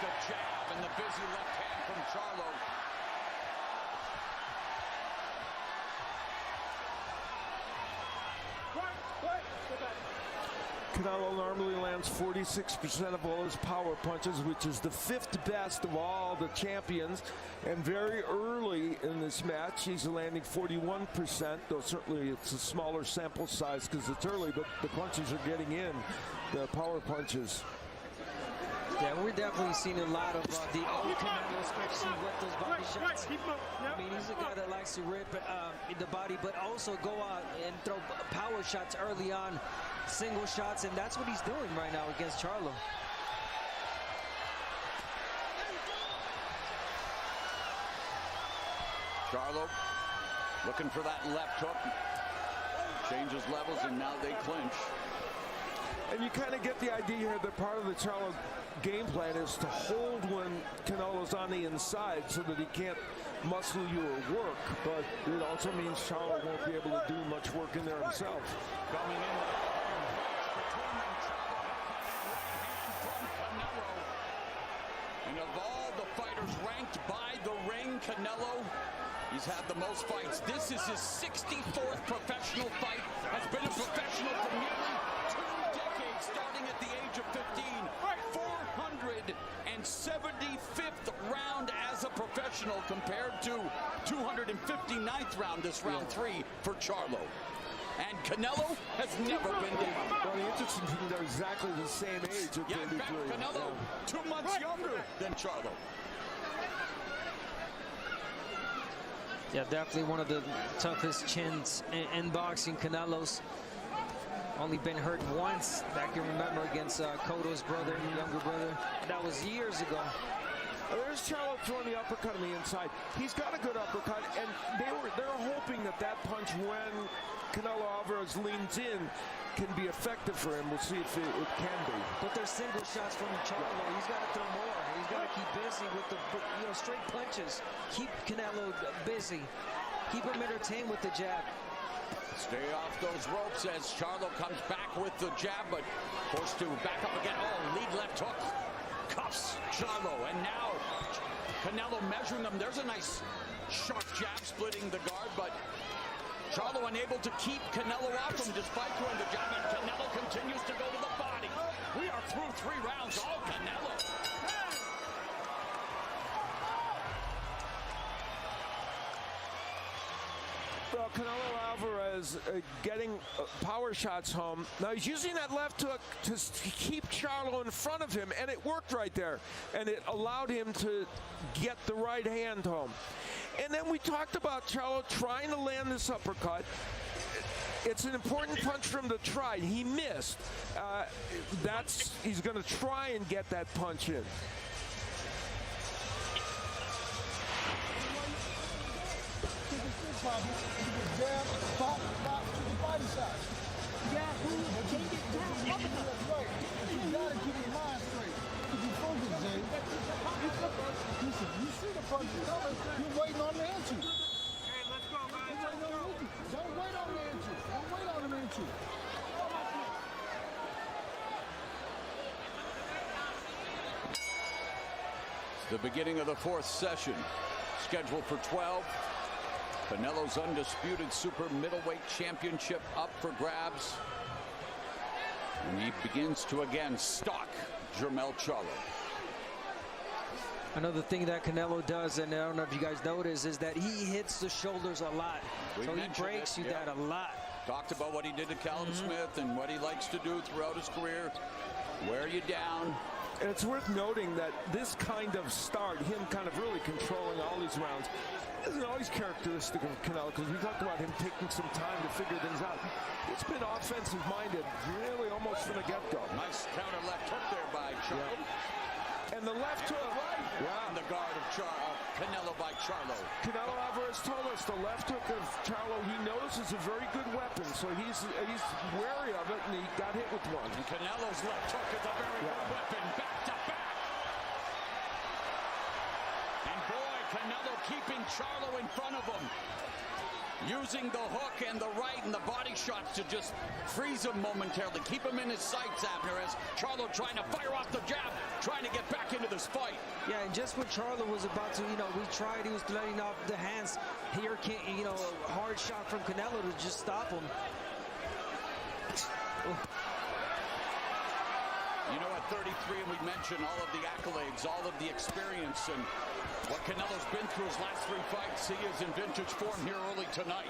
the jab and the busy left hand from Charlo. Canelo normally lands 46% of all his power punches, which is the 5th best of all the champions. And very early in this match, he's landing 41%, though certainly it's a smaller sample size because it's early, but the punches are getting in, the power punches. Yeah, we're definitely seeing a lot of the old Canelo, especially with those body shots. I mean, he's a guy that likes to rip in the body, but also go out and throw power shots early on, single shots, and that's what he's doing right now against Charlo. Charlo looking for that left hook. Changes levels, and now they clinch. And you kind of get the idea here that part of the Charlo game plan is to hold when Canelo's on the inside so that he can't muscle you or work, but it also means Charlo won't be able to do much work in there himself. Coming in with and of all the fighters ranked by the ring, Canelo, he's had the most fights. This is his 64th professional fight. Has been a professional for nearly 2 decades, starting at the age of 15. 475th round as a professional compared to 259th round, this round 3 for Charlo. And Canelo has never been down. Well, the interesting thing, they're exactly the same age at 33. In fact, Canelo 2 months younger than Charlo. Yeah, definitely one of the toughest chins in boxing. Canelo's only been hurt once that I can remember against Cotto's brother, younger brother. That was years ago. There's Charlo throwing the uppercut on the inside. He's got a good uppercut, and they're hoping that punch, when Canelo Alvarez leans in, can be effective for him. We'll see if it can be. But there's single shots from Charlo. He's got to throw more. He's got to keep busy with the straight punches. Keep Canelo busy. Keep him entertained with the jab. Stay off those ropes as Charlo comes back with the jab, but forced to back up again. Oh, lead left hook. Cuffs Charlo, and now Canelo measuring them. There's a nice sharp jab splitting the guard, but Charlo unable to keep Canelo off him despite throwing the jab, and Canelo continues to go to the body. through 3 rounds. Oh, Canelo. Well, Canelo Alvarez getting power shots home. Now he's using that left hook to keep Charlo in front of him, and it worked right there. And it allowed him to get the right hand home. And then we talked about Charlo trying to land this uppercut. It's an important punch for him to try. He missed. He's going to try and get that punch in. Jab, pop, to the body side. Yeah, but you get down. That's right. You gotta keep your mind straight. If you focus, Jay. Listen, you see the punch coming, you're waiting on the entry. Hey, let's go, guys. Don't wait on the entry. Don't wait on the entry. It's the beginning of the 4th session, scheduled for 12. Canelo's undisputed super middleweight championship up for grabs. And he begins to again stalk Jermell Charlo. Another thing that Canelo does, and I don't know if you guys notice, is that he hits the shoulders a lot. So he breaks you that a lot. Talked about what he did to Callum Smith and what he likes to do throughout his career. Wear you down. And it's worth noting that this kind of start, him kind of really controlling all these rounds, isn't always characteristic of Canelo, because we talked about him taking some time to figure things out. It's been offensive-minded, really almost from the get-go. Nice counter left hook there by Charlo. Yeah. And the left hook, on the guard of Canelo by Charlo. Canelo Alvarez told us the left hook of Charlo, he knows is a very good weapon, so he's wary of it, and he got hit with one. And Canelo's left hook is a very good weapon, back to back. Canelo keeping Charlo in front of him, using the hook and the right and the body shots to just freeze him momentarily, keep him in his sights, Abner, as Charlo trying to fire off the jab, trying to get back into this fight. Yeah, and just when Charlo was about to, he was letting off the hands. Here, a hard shot from Canelo to just stop him. You know, at 33, and we mentioned all of the accolades, all of the experience, and what Canelo's been through his last 3 fights. He is in vintage form here early tonight.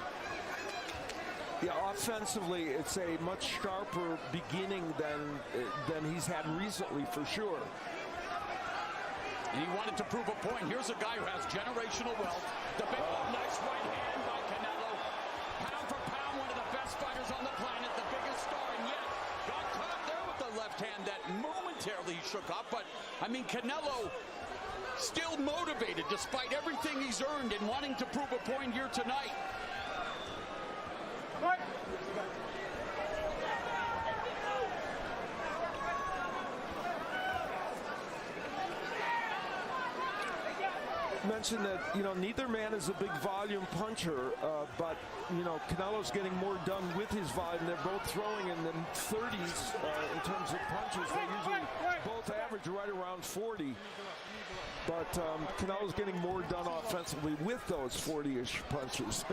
Yeah, offensively, it's a much sharper beginning than he's had recently, for sure. And he wanted to prove a point. Here's a guy who has generational wealth. The big, nice right hand by Canelo. Pound for pound, one of the best fighters on the planet, the biggest star, and yet got caught there with the left hand that momentarily shook up. But, I mean, Canelo still motivated despite everything he's earned and wanting to prove a point here tonight. Mentioned that, neither man is a big volume puncher, but, Canelo's getting more done with his volume. They're both throwing in the 30s in terms of punches. They usually both average right around 40. But Canelo's getting more done offensively with those 40-ish punches.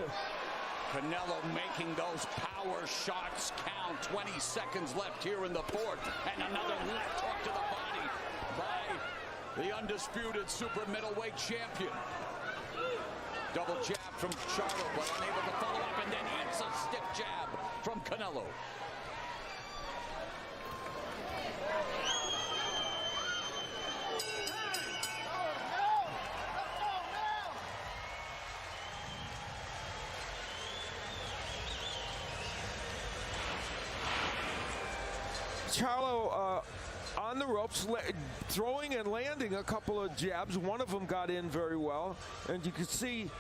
Canelo making those power shots count. 20 seconds left here in the 4th. And another left hook to the body by the undisputed super middleweight champion. Double jab from Charlo, but unable to follow up. And then it's a stiff jab from Canelo. Charlo on the ropes, throwing and landing a couple of jabs. One of them got in very well. And you can see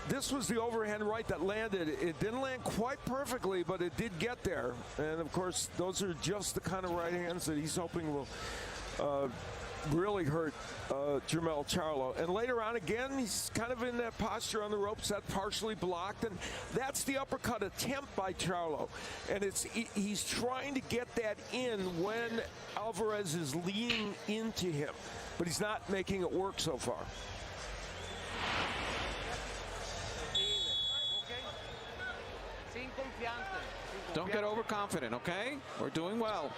this was the overhand right that landed. It didn't land quite perfectly, but it did get there. And, of course, those are just the kind of right hands that he's hoping will really hurt Jermell Charlo. And later on, again, he's kind of in that posture on the ropes, that partially blocked, and that's the uppercut attempt by Charlo. And he's trying to get that in when Alvarez is leaning into him, but he's not making it work so far. Don't get overconfident, okay? We're doing well.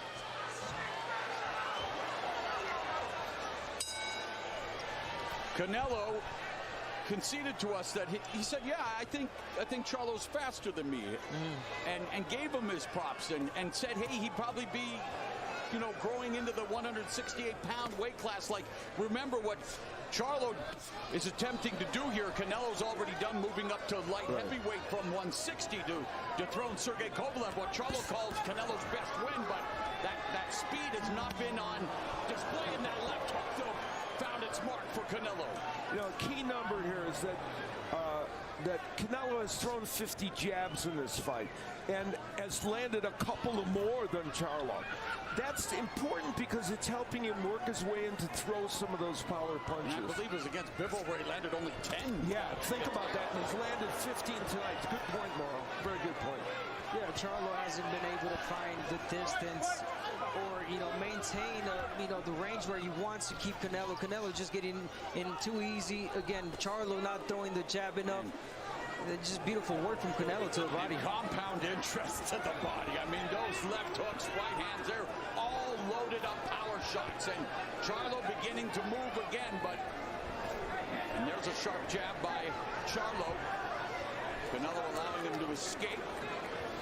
Canelo conceded to us that he said, yeah, I think Charlo's faster than me, and gave him his props and said, hey, he'd probably be, you know, growing into the 168-pound weight class. Like, remember what Charlo is attempting to do here. Canelo's already done moving up to light heavyweight from 160 to dethrone Sergey Kovalev, what Charlo calls Canelo's best win, but that speed has not been on display, and that left hook though found its mark for Canelo. You know, a key number here is that Canelo has thrown 50 jabs in this fight and has landed a couple of more than Charlo. That's important because it's helping him work his way in to throw some of those power punches. I believe it was against Bivol where he landed only 10. Yeah, think about that. And he's landed 15 tonight. Good point, Morrow. Very good point. Yeah, Charlo hasn't been able to find the distance or, you know, maintain, you know, the range where he wants to keep Canelo. Canelo just getting in too easy. Again, Charlo not throwing the jab enough. Just beautiful work from Canelo to the body. Compound interest to the body. I mean, those left hooks, right hands, they're all loaded up power shots. And Charlo beginning to move again, and there's a sharp jab by Charlo. Canelo allowing him to escape.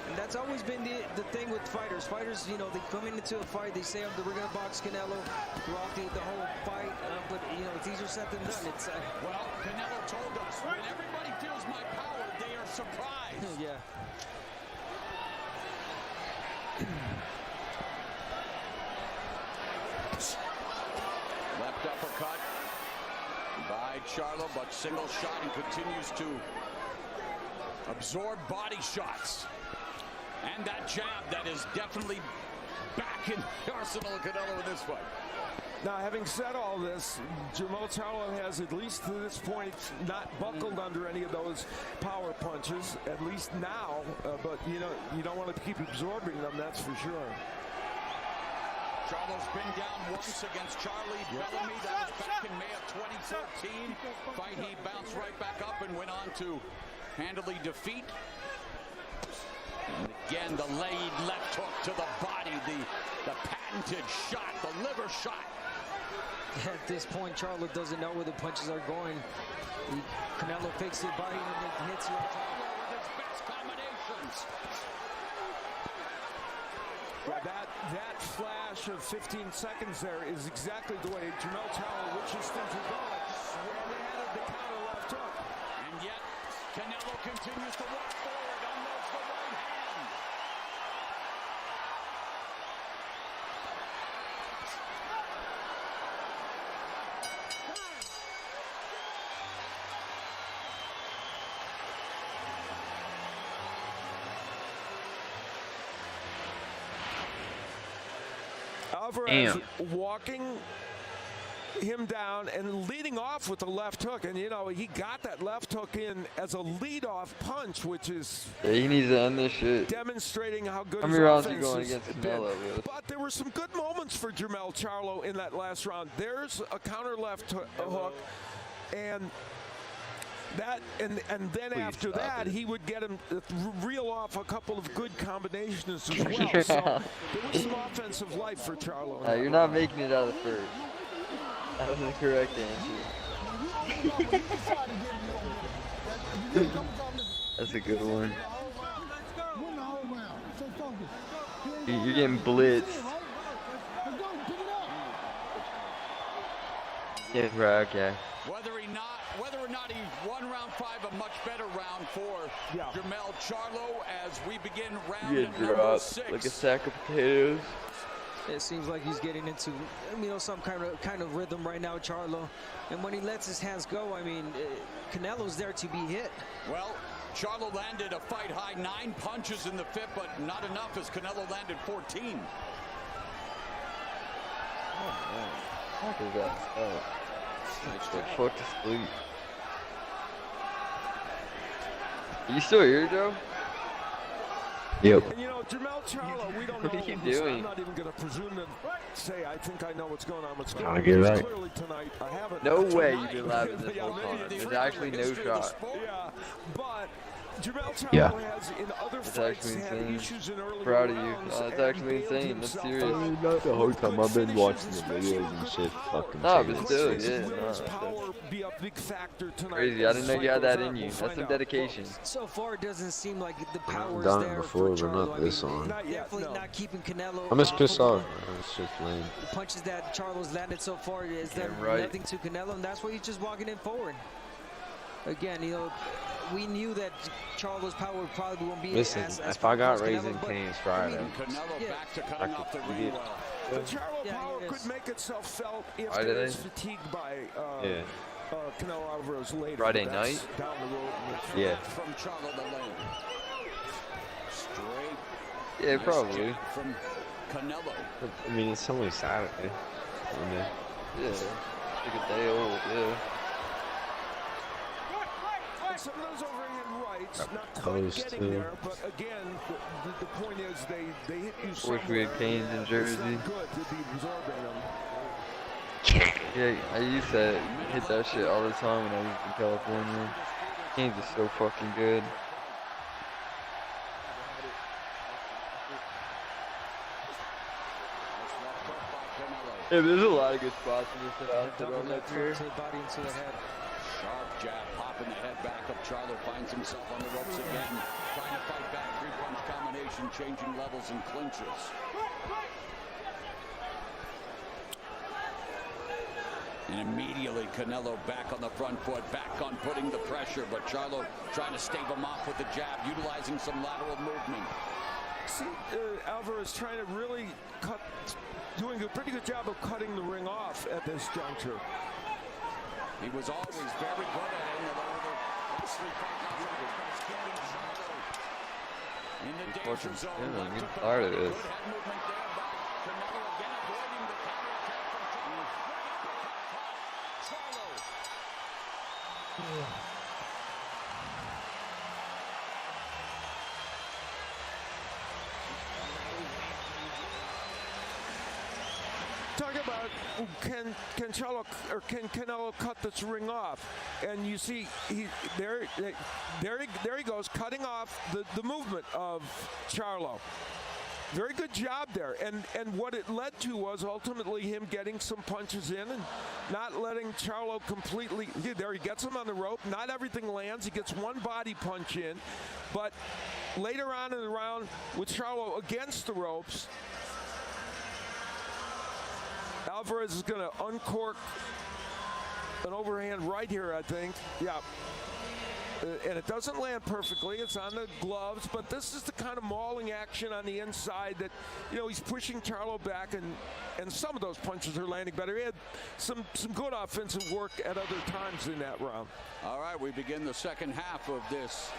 And that's always been the thing with fighters. Fighters, you know, they come into a fight, they say, we're going to box Canelo throughout the whole fight. But, you know, it's easier said than done. It's well, Canelo told us, when everybody feels my power, they are surprised. Yeah. Left uppercut by Charlo, but single shot, and continues to absorb body shots. And that jab that is definitely back in the arsenal of Canelo in this fight. Now, having said all this, Jermell Charlo has, at least to this point, not buckled under any of those power punches, at least now. But, you know, you don't want to keep absorbing them, that's for sure. Charlo's been down once against Charlie Bellamy. That was back in May of 2013. Fight he bounced right back up and went on to handily defeat. And again, the laid left hook to the body, the patented shot, the liver shot. At this point, Charlo doesn't know where the punches are going. Canelo fakes it body and then hits you on top. With his best combinations. Yeah, that flash of 15 seconds there is exactly the way Jermell Charlo wishes things were going. Where they added the counter left hook. And yet, Canelo continues to walk forward, unloads the right hand. Alvarez walking him down and leading off with the left hook, and you know, he got that left hook in as a lead-off punch, which is he needs to end this shit. Demonstrating how good How his many rounds offense are you going has against been. Canelo with? But there were some good moments for Jermell Charlo in that last round. There's a counter left hook, and that, and then after that, he would get him reel off a couple of good combinations as well. So there was some offensive life for Charlo. You're not making it out of the first. That was the correct answer. That's a good one. You're getting blitzed. Yeah, right, okay. Whether or not he won round 5, a much better round for Jermell Charlo as we begin round number 6. Like a sack of potatoes. It seems like he's getting into, you know, some kind of rhythm right now, Charlo. And when he lets his hands go, I mean, Canelo's there to be hit. Well, Charlo landed a fight high 9 punches in the 5th, but not enough as Canelo landed 14. Oh man, how did that start? Fuck to sleep. Are you still here, Joe? Yep. And you know, Jermell Charlo, we don't know. What are you doing? I'm not even going to presume to say I think I know what's going on. What's going Trying on? to get right. Clearly tonight, I haven't. No way tonight. you've been laughing this whole time. There's actually no shot. Yeah, but Jamel Charlo Yeah. has in other That's fights actually had insane. issues in early Proud of you. rounds That's and actually bailed insane. That's himself serious. out. Not the whole time. I've been watching the especially videos with and good shit. power. Fucking Nah, but crazy. still, Quick yeah, will nah, his that's power be a big factor tonight. crazy. I as didn't know the you had fight that goes in on. you. We'll That's find some out. dedication. So far, it doesn't seem like the power is done it there before, for but Charlo. not this on. Not yet, Definitely no. not keeping Canelo. I'm just off pissed of off. him. It's just lame. The punches that Charlo's landed so far is done Damn right. nothing to Canelo, and that's why he's just walking in forward. Again, you know, we knew that Charlo's power probably won't be Listen, as if I got powerful as Raising Canelo, but, Cane's I Friday, mean, Canelo back to I coming off the could ring get. well. The Charlo Yeah, power he is. could make itself felt if Friday there is night? fatigue by Yeah. Canelo Alvarez later. Friday but that's night? down the road. Yeah. From Charlo to lane. Straight. Yeah, Nice probably. jab from Canelo. I mean, it's only Saturday. I mean, Yeah. Like a day old, yeah. And some of those overhand rights, Got not quite toes, getting too. there, but again, the point is they hit you somewhere. Wish we had Canes in It's Jersey. not good to be absorbing them. Yeah, I used to hit that shit all the time when I was in California. Canes is so fucking good. Yeah, there's a lot of good spots in this outfit on that tour. to the body and to the head. Sharp jab, popping the head back up. Charlo finds himself on the ropes again. Trying to fight back. Three-punch combination, changing levels and clinches. And immediately Canelo back on the front foot, back on putting the pressure, but Charlo trying to stave him off with the jab, utilizing some lateral movement. See, Alvarez trying to really doing a pretty good job of cutting the ring off at this juncture. He was always very good at it. In the danger zone. I'm getting tired of this. Good head movement there by Canelo again, avoiding the counterattack from Charlo. Talk about can Canelo cut this ring off, and you see there he goes cutting off the movement of Charlo. Very good job there, and what it led to was ultimately him getting some punches in and not letting Charlo completely. There he gets him on the rope. Not everything lands. He gets one body punch in, but later on in the round with Charlo against the ropes, Alvarez is going to uncork an overhand right here, I think. Yeah. And it doesn't land perfectly. It's on the gloves, but this is the kind of mauling action on the inside that, you know, he's pushing Charlo back, and some of those punches are landing better. He had some good offensive work at other times in that round. All right, we begin the second half of this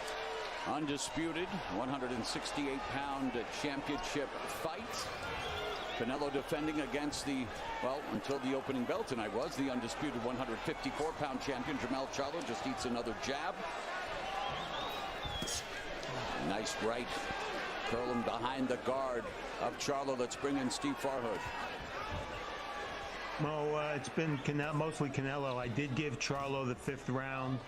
undisputed 168-pound championship fight. Canelo defending against the, well, until the opening bell tonight was the undisputed 154-pound champion. Jamel Charlo just eats another jab. Nice right, curling behind the guard of Charlo. Let's bring in Steve Farhood. Mo, it's been mostly Canelo. I did give Charlo the 5th round.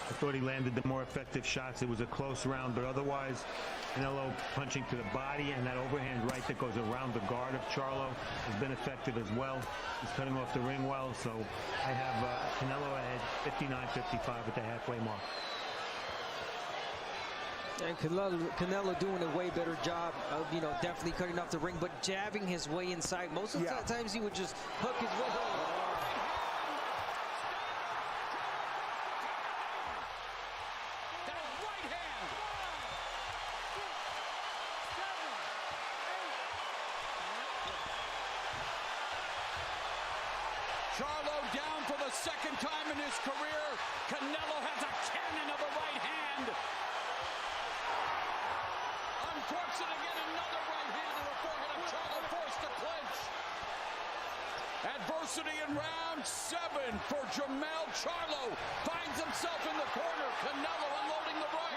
I thought he landed the more effective shots. It was a close round, but otherwise, Canelo punching to the body, and that overhand right that goes around the guard of Charlo has been effective as well. He's cutting off the ring well, so I have Canelo ahead 59-55 at the halfway mark. And Canelo doing a way better job of, you know, definitely cutting off the ring, but jabbing his way inside. Most of the times he would just hook his way home. Charlo down for the second time in his career. Canelo has a cannon of a right hand. Uncorks it again, another right hand to the forehead of Charlo, forced to clinch. Adversity in round 7 for Jamel Charlo. Finds himself in the corner. Canelo unloading the right.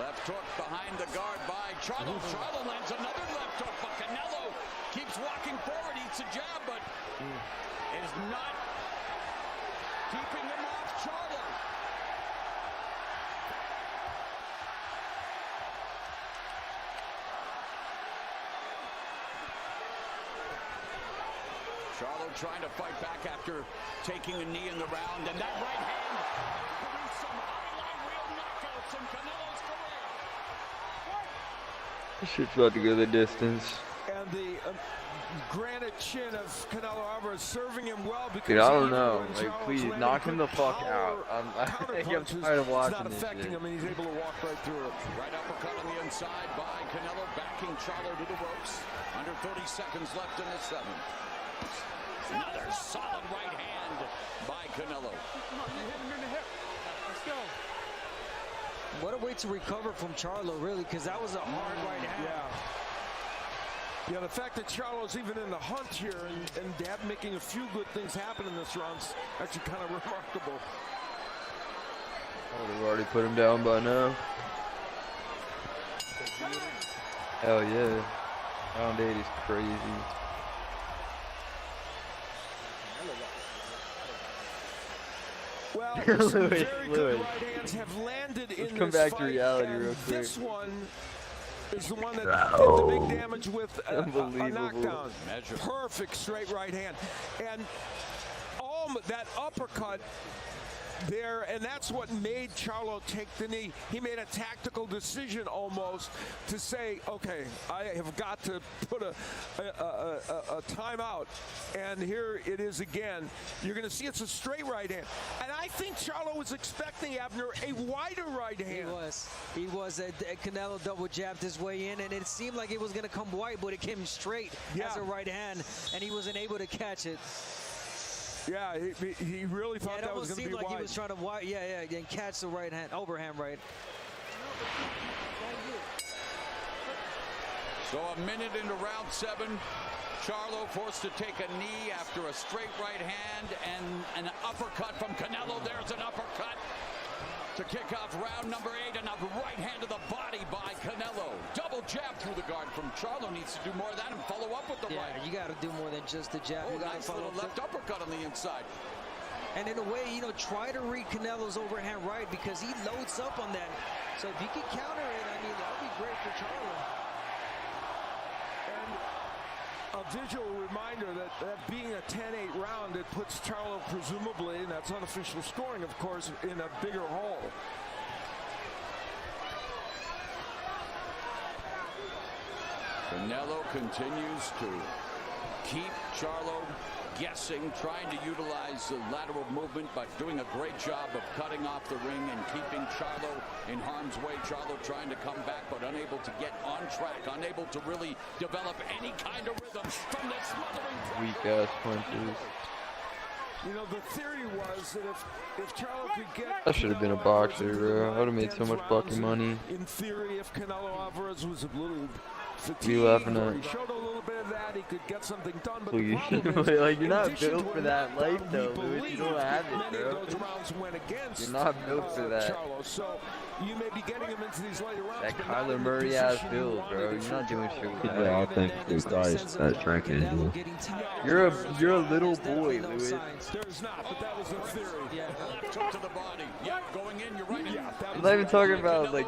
Left hook behind the guard by Charlo. Charlo lands another left hook, but Canelo keeps walking forward, eats a jab, but is not keeping him off Charlo. Charlo trying to fight back after taking a knee in the round, and that right hand produced some highlight reel knockouts in Canelo's career. This shit's about to go the distance. And the granite chin of Canelo Alvarez serving him well because Dude, I don't know. Like, please knock him the fuck out. I think I'm tired of watching this shit. him, and he's able to walk right through it. Right uppercut on the inside by Canelo, backing Charlo to the ropes. Under 30 seconds left in the 7th. Another solid right hand by Canelo. Let's go. What a way to recover from Charlo, really, because that was a hard right hand. Yeah, the fact that Charlo's even in the hunt here and Dad making a few good things happen in this round's actually kind of remarkable. Oh, they've already put him down by now. Hell yeah. Round 8 is crazy. Well, Louis, very good right hands have landed in Let's come this back fight, to reality and real quick. This one is the one that did the big damage with a knockdown. Perfect straight right hand. And that uppercut there, and that's what made Charlo take the knee. He made a tactical decision almost to say, okay, I have got to put a timeout, and here it is again. You're going to see it's a straight right hand, and I think Charlo was expecting, Abner, a wider right hand. He was. Canelo double jabbed his way in, and it seemed like it was going to come wide, but it came straight as a right hand, and he wasn't able to catch it. Yeah, he really thought that was going to be like wide. He was trying to and catch the right hand, overhand right. So a minute into round 7, Charlo forced to take a knee after a straight right hand and an uppercut from Canelo. There's an uppercut to kick off round number 8, and a right hand to the body by Canelo. Double jab through the guard from Charlo. Needs to do more of that and follow up with the right. You got to do more than just the jab. You got to Nice follow little left uppercut on the inside. And in a way, try to read Canelo's overhand right because he loads up on that. So if you can counter it, I mean, that would be great for Charlo. A visual reminder that being a 10-8 round, it puts Charlo presumably, and that's unofficial scoring, of course, in a bigger hole. Canelo continues to keep Charlo guessing, trying to utilize the lateral movement, but doing a great job of cutting off the ring and keeping Charlo in harm's way. Charlo trying to come back, but unable to get on track, unable to really develop any kind of rhythm from this smothering Weak ass punches. The theory was that if Charlo could get... I should have been a boxer, bro. I would have made so much fucking money. In theory, if Canelo Alvarez was a little fatigued, You laughing or at? he showed a little bit of that, he could get something done. But Please. the problem is, Like, you're not in addition built to for a that knockdown, life, though, we Louis. You believe don't have it, many bro. of those rounds went against You're not built for that. Charlo. So you may be getting him into these later rounds. That but not Kyler in the Murray ass position you build, wanted bro. it You're not doing shit with He's that. the authentic guys at striking. You're a little boy, Louis. There's not, but that was a theory. left hook to the body. Yeah, going in, you're right. I'm not even talking about, like,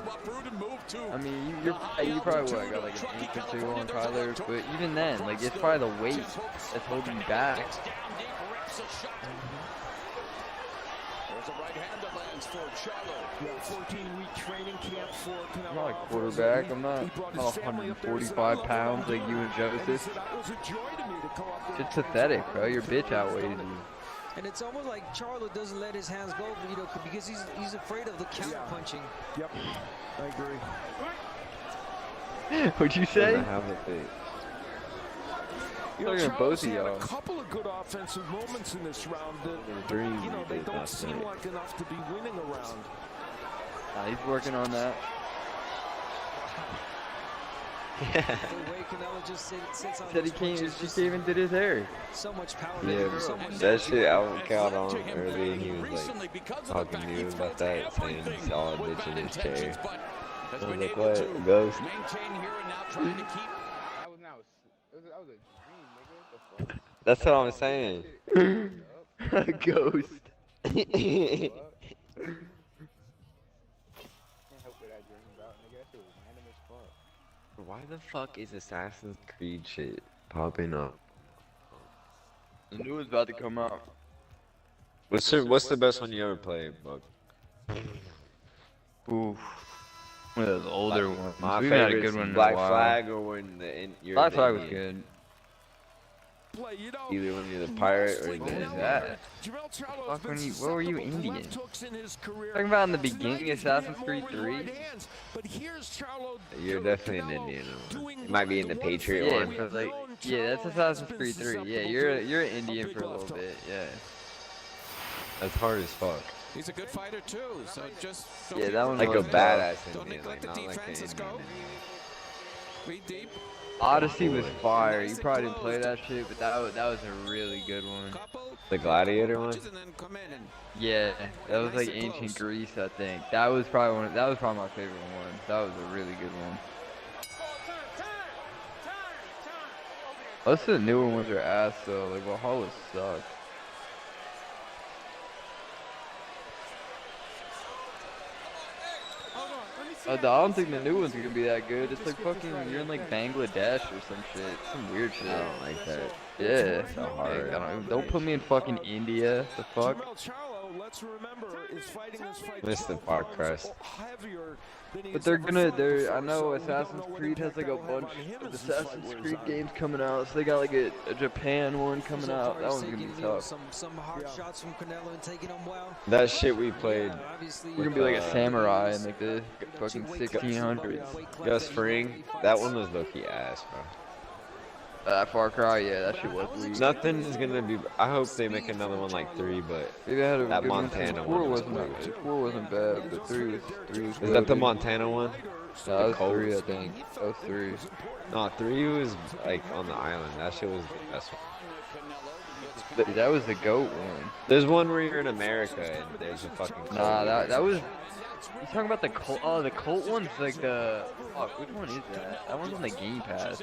I mean, you probably would have got like an 8 or 2 on Kyler, but even then, like, it's probably the weight that's holding you back. There's a right hand that lands for Charlo. 14-week training camp for Canelo. I'm not a quarterback. I'm not 145 pounds like you and Joseph. It's pathetic, bro. Your bitch outweighs you. And it's almost like Charlo doesn't let his hands go, because he's afraid of the counter punching. Yep, I agree. What'd you say? Charlo's Both of had a y'all. couple of good offensive moments in this round that they don't seem like enough to be winning a round. Nah, he's working on that. The way Canelo just sits on Said he just even did his hair. so much power. Yeah, so much that shit I would count on early. He was like talking to you about that, saying he saw a bitch in his chair. has Oh, been look able what? to Ghost. maintain here and now trying to keep. That was a dream, nigga. What the fuck? That's what I'm Get saying. that shit lined up. Ghost. What the fuck? Can't help what I dream about, nigga. That shit was random as fuck. Why the fuck is Assassin's Creed shit popping up? The new one's about to come out. What's the best one you ever played, Buck? Oof. One of those older ones. My We've had a favorite good one in Black a while. Flag or when you're Black the Flag was Indian. good. Either when you're the pirate or What the is that? What were you Indian? Talking about in the beginning of Assassin's Creed 3? You're definitely an Indian. You might be in the Patriot Yeah, one. for like, yeah, that's Assassin's Creed 3. Yeah, you're an Indian for a little bit. Yeah. That's hard as fuck. He's a good fighter too, so just Yeah, that one like was a badass Don't Indian, neglect like the not like an defense. Let's Indian. go. Read deep. Odyssey was fire. You probably didn't play that shit, but that was a really good one. The Gladiator one. Yeah, that was like ancient Greece, I think. That was probably my favorite one. That was a really good one. Most of the newer ones are ass though. Like Valhalla sucked. I don't think the new one's gonna be that good. It's like fucking, you're in like Bangladesh or some shit. Some weird shit. I don't like that. Yeah. It's so hard. Don't put me in fucking India. The fuck? Mr. Far Crest. But I know Assassin's Creed has like a bunch of Assassin's Creed games coming out, so they got like a Japan one coming out. That one's gonna be tough. Some hard shots from Canelo and taking them well. That shit we played. We're gonna be like a samurai in like the fucking 1600s. Gus Fring, that one was low-key ass, bro. Far Cry, yeah, that shit was weak. Nothing is gonna be. I hope they make another one like 3, but Maybe I had a that good Montana one. one. 4 wasn't bad, but 3 was Is good. that the Montana one? No, that was Colts? 3, I think. That was 3. No, 3 was like on the island. That shit was the best one. Dude, that was the GOAT one. There's one where you're in America and there's a fucking. Nah, that was. You talking about the Colt? Oh, the Colt one's like the. Fuck, which one is that? That one's on the Game Pass.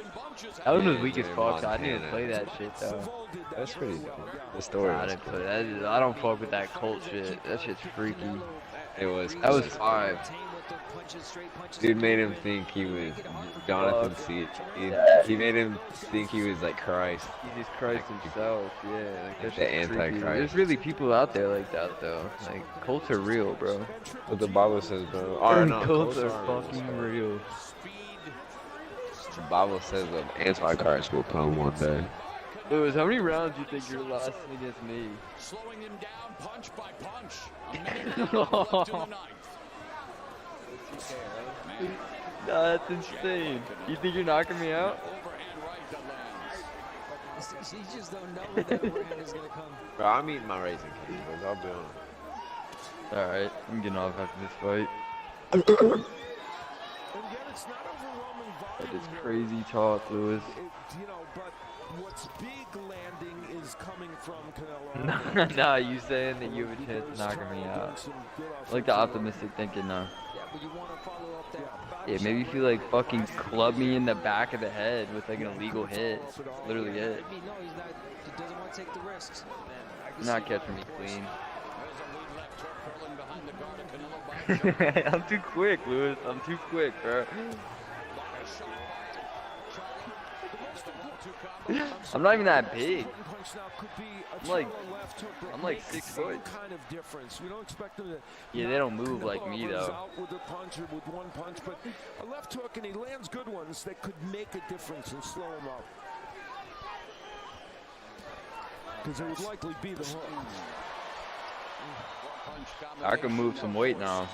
That one was weak as fuck. So I didn't even play that shit though. That's pretty dope. The story. Nah, I was didn't play that. I don't fuck with that Colt shit. That shit's freaky. It was. That was 5. Dude made him think he was Jonathan Seed. He made him think he was like Christ. He's just Christ himself. Yeah, like that The shit's freaky. Antichrist. There's really people out there like that though. Like cults are real, bro. What the Bible says, bro. Or no, Cults are aren't fucking real. The Bible says of Antichrist will come one day. Lewis, how many rounds do you think you're lasting against me? Slowing him down punch by punch. Left in the ninth. Nah, that's insane. You think you're knocking me out? You just don't know where that overhand is going to come. Bro, I'm eating my Raisin Cane's, bro. I'll be honest. Alright, I'm getting off after this fight. That is crazy talk, Lewis. You know, but what's big landing is coming from Canelo. Nah, you saying that you have a chance of knocking me out. I like the optimistic thinking now. Yeah, maybe if you like fucking club me in the back of the head with like an illegal hit. That's literally it. He doesn't want to take the risks. You're not catching me clean. I'm too quick, Lewis. I'm too quick, bro. I'm not even that big. I'm like 6 foot. Yeah, they don't move like me though. With a punch or with one punch, but a left hook and he lands good ones that could make a difference and slow him up. Because it would likely be the hook. I can move some weight now.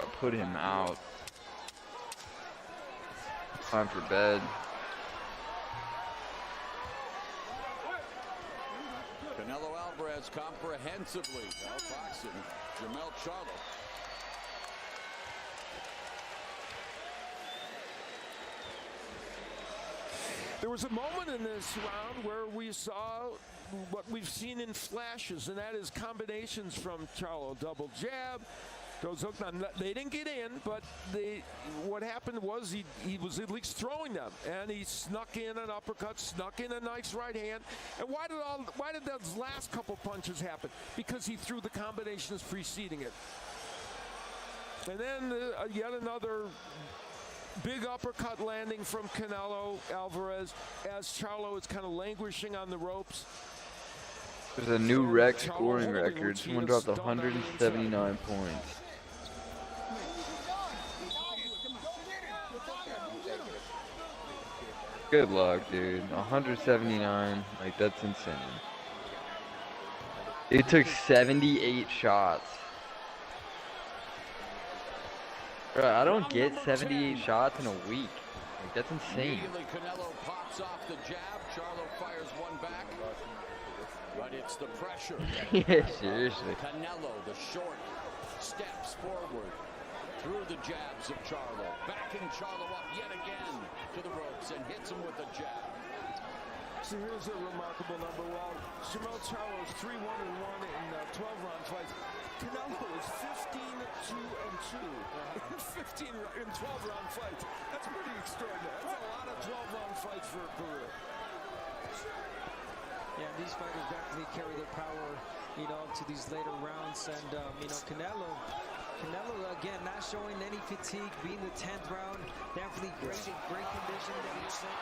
I'll put him out. Time for bed. Canelo Alvarez comprehensively outboxing Jermell Charlo. There was a moment in this round where we saw what we've seen in flashes, and that is combinations from Charlo. Double jab, Those hook, they didn't get in, but what happened was he was at least throwing them, and he snuck in an uppercut, snuck in a nice right hand. And why did those last couple punches happen? Because he threw the combinations preceding it. And then yet another big uppercut landing from Canelo Alvarez as Charlo is kind of languishing on the ropes. There's a new rec scoring record. Someone dropped 179 points. Good luck, dude. 179. Like, that's insane. It took 78 shots. Bro, I don't get 78 shots in a week. Like, that's insane. Immediately Canelo pops off the jab. Charlo fires one back. But it's the pressure. Yeah, seriously. Canelo, the short, steps forward through the jabs of Charlo. Backing Charlo up yet again to the ropes and hits him with a jab. So here's a remarkable number. Well, Jermell Charlo is 3-1-1 in 12-round fights. Canelo is 15-2-2 in 12-round fights. That's pretty extraordinary. That's a lot of 12-round fights for a career. Yeah, these fighters definitely carry their power, you know, to these later rounds. And, you know, Canelo, again, not showing any fatigue, being the 10th round, definitely great condition that he's in.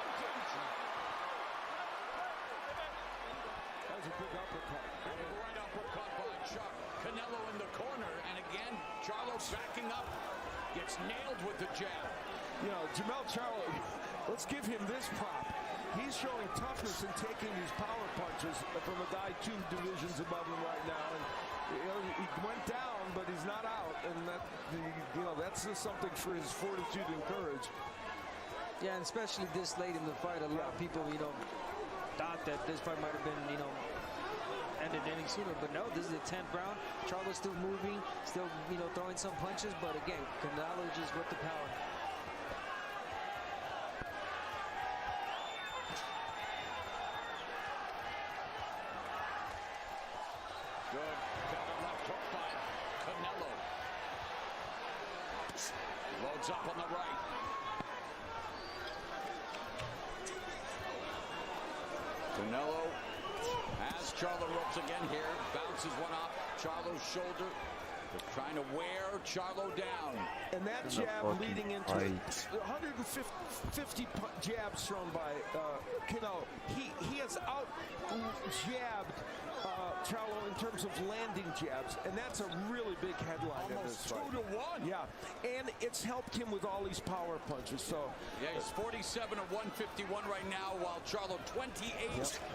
That was a big uppercut. Right uppercut by Chuck. Canelo in the corner, and again, Charlo backing up, gets nailed with the jab. You know, Jermell Charlo, let's give him this prop. He's showing toughness in taking these power punches from a guy 2 divisions above him right now. And you know, he went down, but he's not out, and that, you know, that's just something for his fortitude and courage. Yeah, and especially this late in the fight, a lot of people, you know, thought that this fight might have been, you know, ended any sooner, but no, this is the 10th round. Charlo's still moving, still, you know, throwing some punches, but again, Canelo just with the power. Good. Got a left hook by Canelo. Loads up on the right. Canelo has Charlo ropes again here. Bounces one off Charlo's shoulder. They're trying to wear Charlo down. And that jab leading into 150 jabs thrown by Canelo. He has out-jabbed Charlo in terms of landing jabs, and that's a really big headline in this fight. Almost 2-1. Yeah, and it's helped him with all these power punches. So yeah, he's 47 of 151 right now, while Charlo 28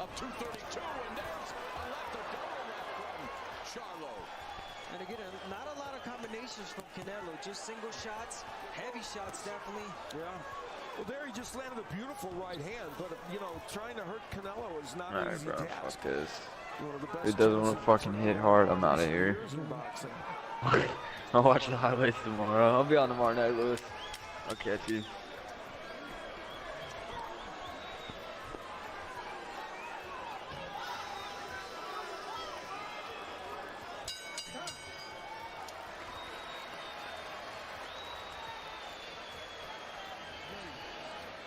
of 232, and there's a left to double left from Charlo. And again, not a lot of combinations from Canelo, just single shots, heavy shots definitely. Yeah. Well, there he just landed a beautiful right hand, but you know, trying to hurt Canelo is not an easy task. Fuck this. It doesn't want to fucking hit hard. I'm out of here. I'll watch the highlights tomorrow. I'll be on tomorrow night, Lewis. I'll catch you.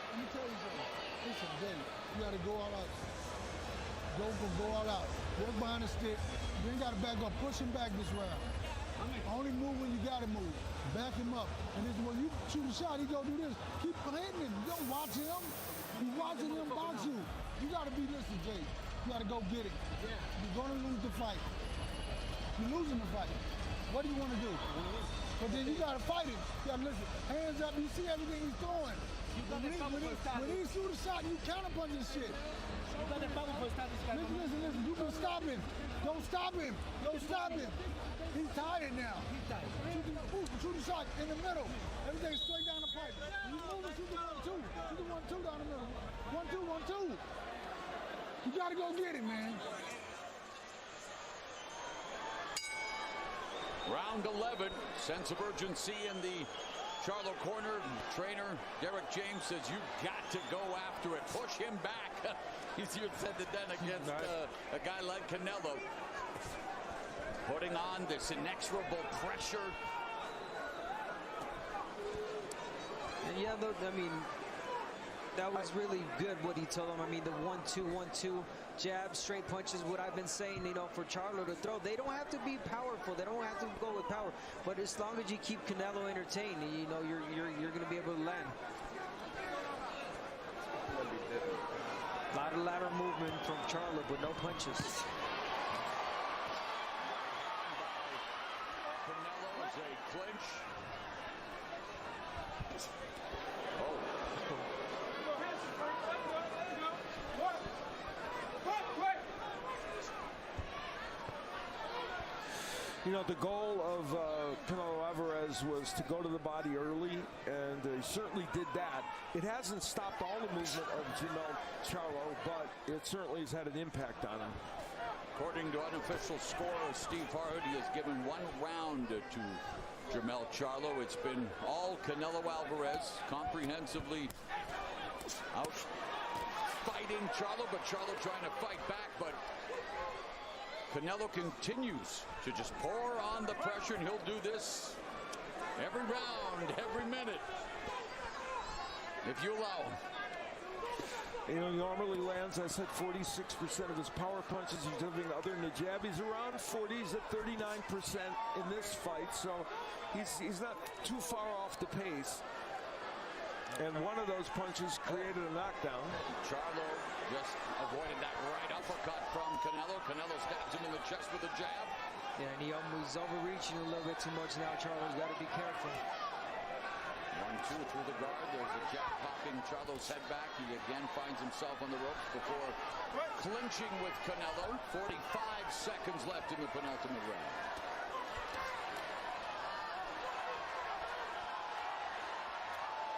Let me tell you something. Listen, Dave, you got to go all out. Go all out. Work behind the stick. You ain't got to back up. Push him back this round. Only move when you got to move. Back him up. And then when you shoot a shot, he go do this. Keep hitting him. You don't watch him. You watching him box you. You got to be listening, Jay. You got to go get it. You're going to lose the fight. You're losing the fight. What do you want to do? But then you got to fight him. You got to listen. Hands up. You see everything he's throwing. When he shoot a shot, you counterpunch his shit. Listen. You can stop him. Don't stop him. Don't stop him. He's tired now. Shoot the shot in the middle. Everything straight down the pipe. You move and shoot the 1-2. Shoot the 1-2 down the middle. 1-2. You gotta go get it, man. Round 11, sense of urgency in the Charlo corner. Trainer Derek James says you've got to go after it. Push him back. Easier said than done against a guy like Canelo. Putting on this inexorable pressure Yeah, I mean, that was really good what he told him. I mean, the 1-2, 1-2 jab, straight punches, what I've been saying, you know, for Charlo to throw. They don't have to be powerful. They don't have to go with power. But as long as you keep Canelo entertained, you know, you're going to be able to land. A lot of lateral movement from Charlo, but no punches. Canelo is a clinch. You know, the goal of Canelo Alvarez was to go to the body early, and he certainly did that. It hasn't stopped all the movement of Jermell Charlo, but it certainly has had an impact on him. According to unofficial score, Steve Harhood has given 1 round to Jermell Charlo. It's been all Canelo Alvarez, comprehensively out fighting Charlo, but Charlo trying to fight back, but Canelo continues to just pour on the pressure, and he'll do this every round, every minute, if you allow him. You know, he normally lands, I said, 46% of his power punches. He's doing other than the jab. He's around 40s at 39% in this fight, so he's not too far off the pace. And one of those punches created a knockdown. Charlo just avoided that right uppercut from Canelo. Canelo stabs him in the chest with a jab. Yeah, and he's overreaching a little bit too much now. Charlo's got to be careful. 1-2 through the guard. There's a jab popping Charlo's head back. He again finds himself on the ropes before clinching with Canelo. 45 seconds left in the penultimate round.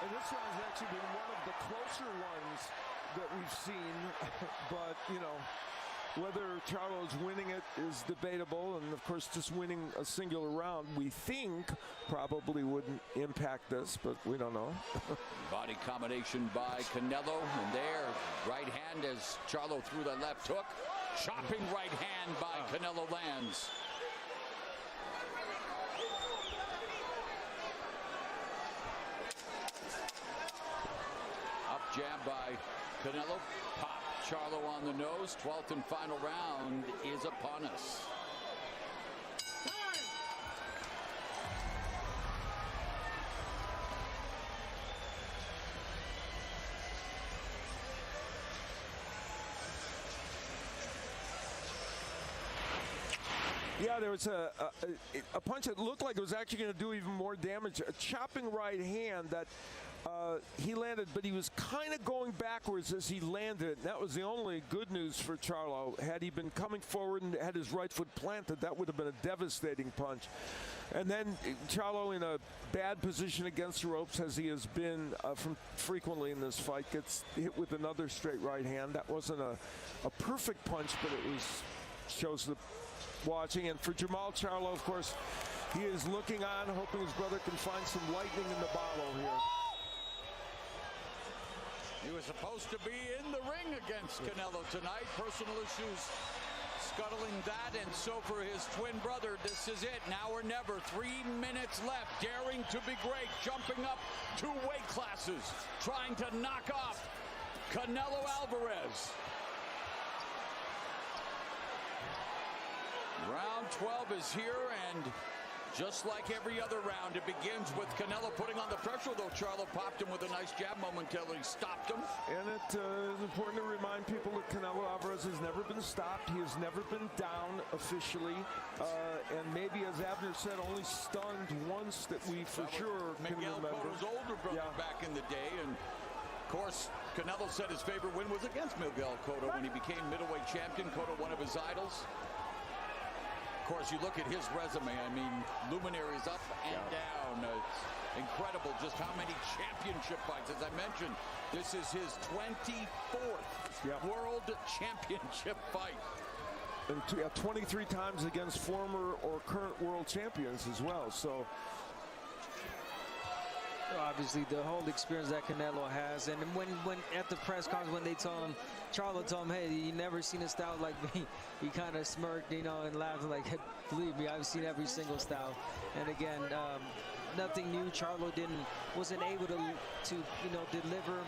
And this round has actually been one of the closer ones that we've seen, but, you know, whether Charlo's winning it is debatable, and of course just winning a singular round, we think, probably wouldn't impact this, but we don't know. Body combination by Canelo, and there, right hand as Charlo threw the left hook. Chopping right hand by Canelo lands. Jab by Canelo. Pop Charlo on the nose. 12th and final round is upon us. Yeah, there was a punch that looked like it was actually going to do even more damage. A chopping right hand that he landed, but he was kind of going backwards as he landed. That was the only good news for Charlo. Had he been coming forward and had his right foot planted, that would have been a devastating punch. And then Charlo, in a bad position against the ropes, as he has been frequently in this fight, gets hit with another straight right hand. That wasn't a perfect punch, but it shows the watching. And for Jermell Charlo, of course, he is looking on, hoping his brother can find some lightning in the bottle here. He was supposed to be in the ring against Canelo tonight. Personal issues scuttling that, and so for his twin brother, this is it. Now or never. 3 minutes left. Daring to be great. Jumping up 2 weight classes. Trying to knock off Canelo Alvarez. Round 12 is here, and just like every other round, it begins with Canelo putting on the pressure, though Charlo popped him with a nice jab momentarily, stopped him. And it is important to remind people that Canelo Alvarez has never been stopped. He has never been down officially. And maybe, as Abner said, only stunned once that we for sure can remember. Miguel Cotto's older brother back in the day, and of course, Canelo said his favorite win was against Miguel Cotto when he became middleweight champion. Cotto, one of his idols. Of course, you look at his resume, I mean, luminaries up and down. It's incredible just how many championship fights. As I mentioned, this is his 24th World Championship fight. And 23 times against former or current world champions as well. So obviously the whole experience that Canelo has, and when at the press conference when they told him, Charlo told him, hey, you never seen a style like me, he kind of smirked, you know, and laughed like, hey, believe me, I've seen every single style. And again, nothing new. Charlo wasn't able to you know, deliver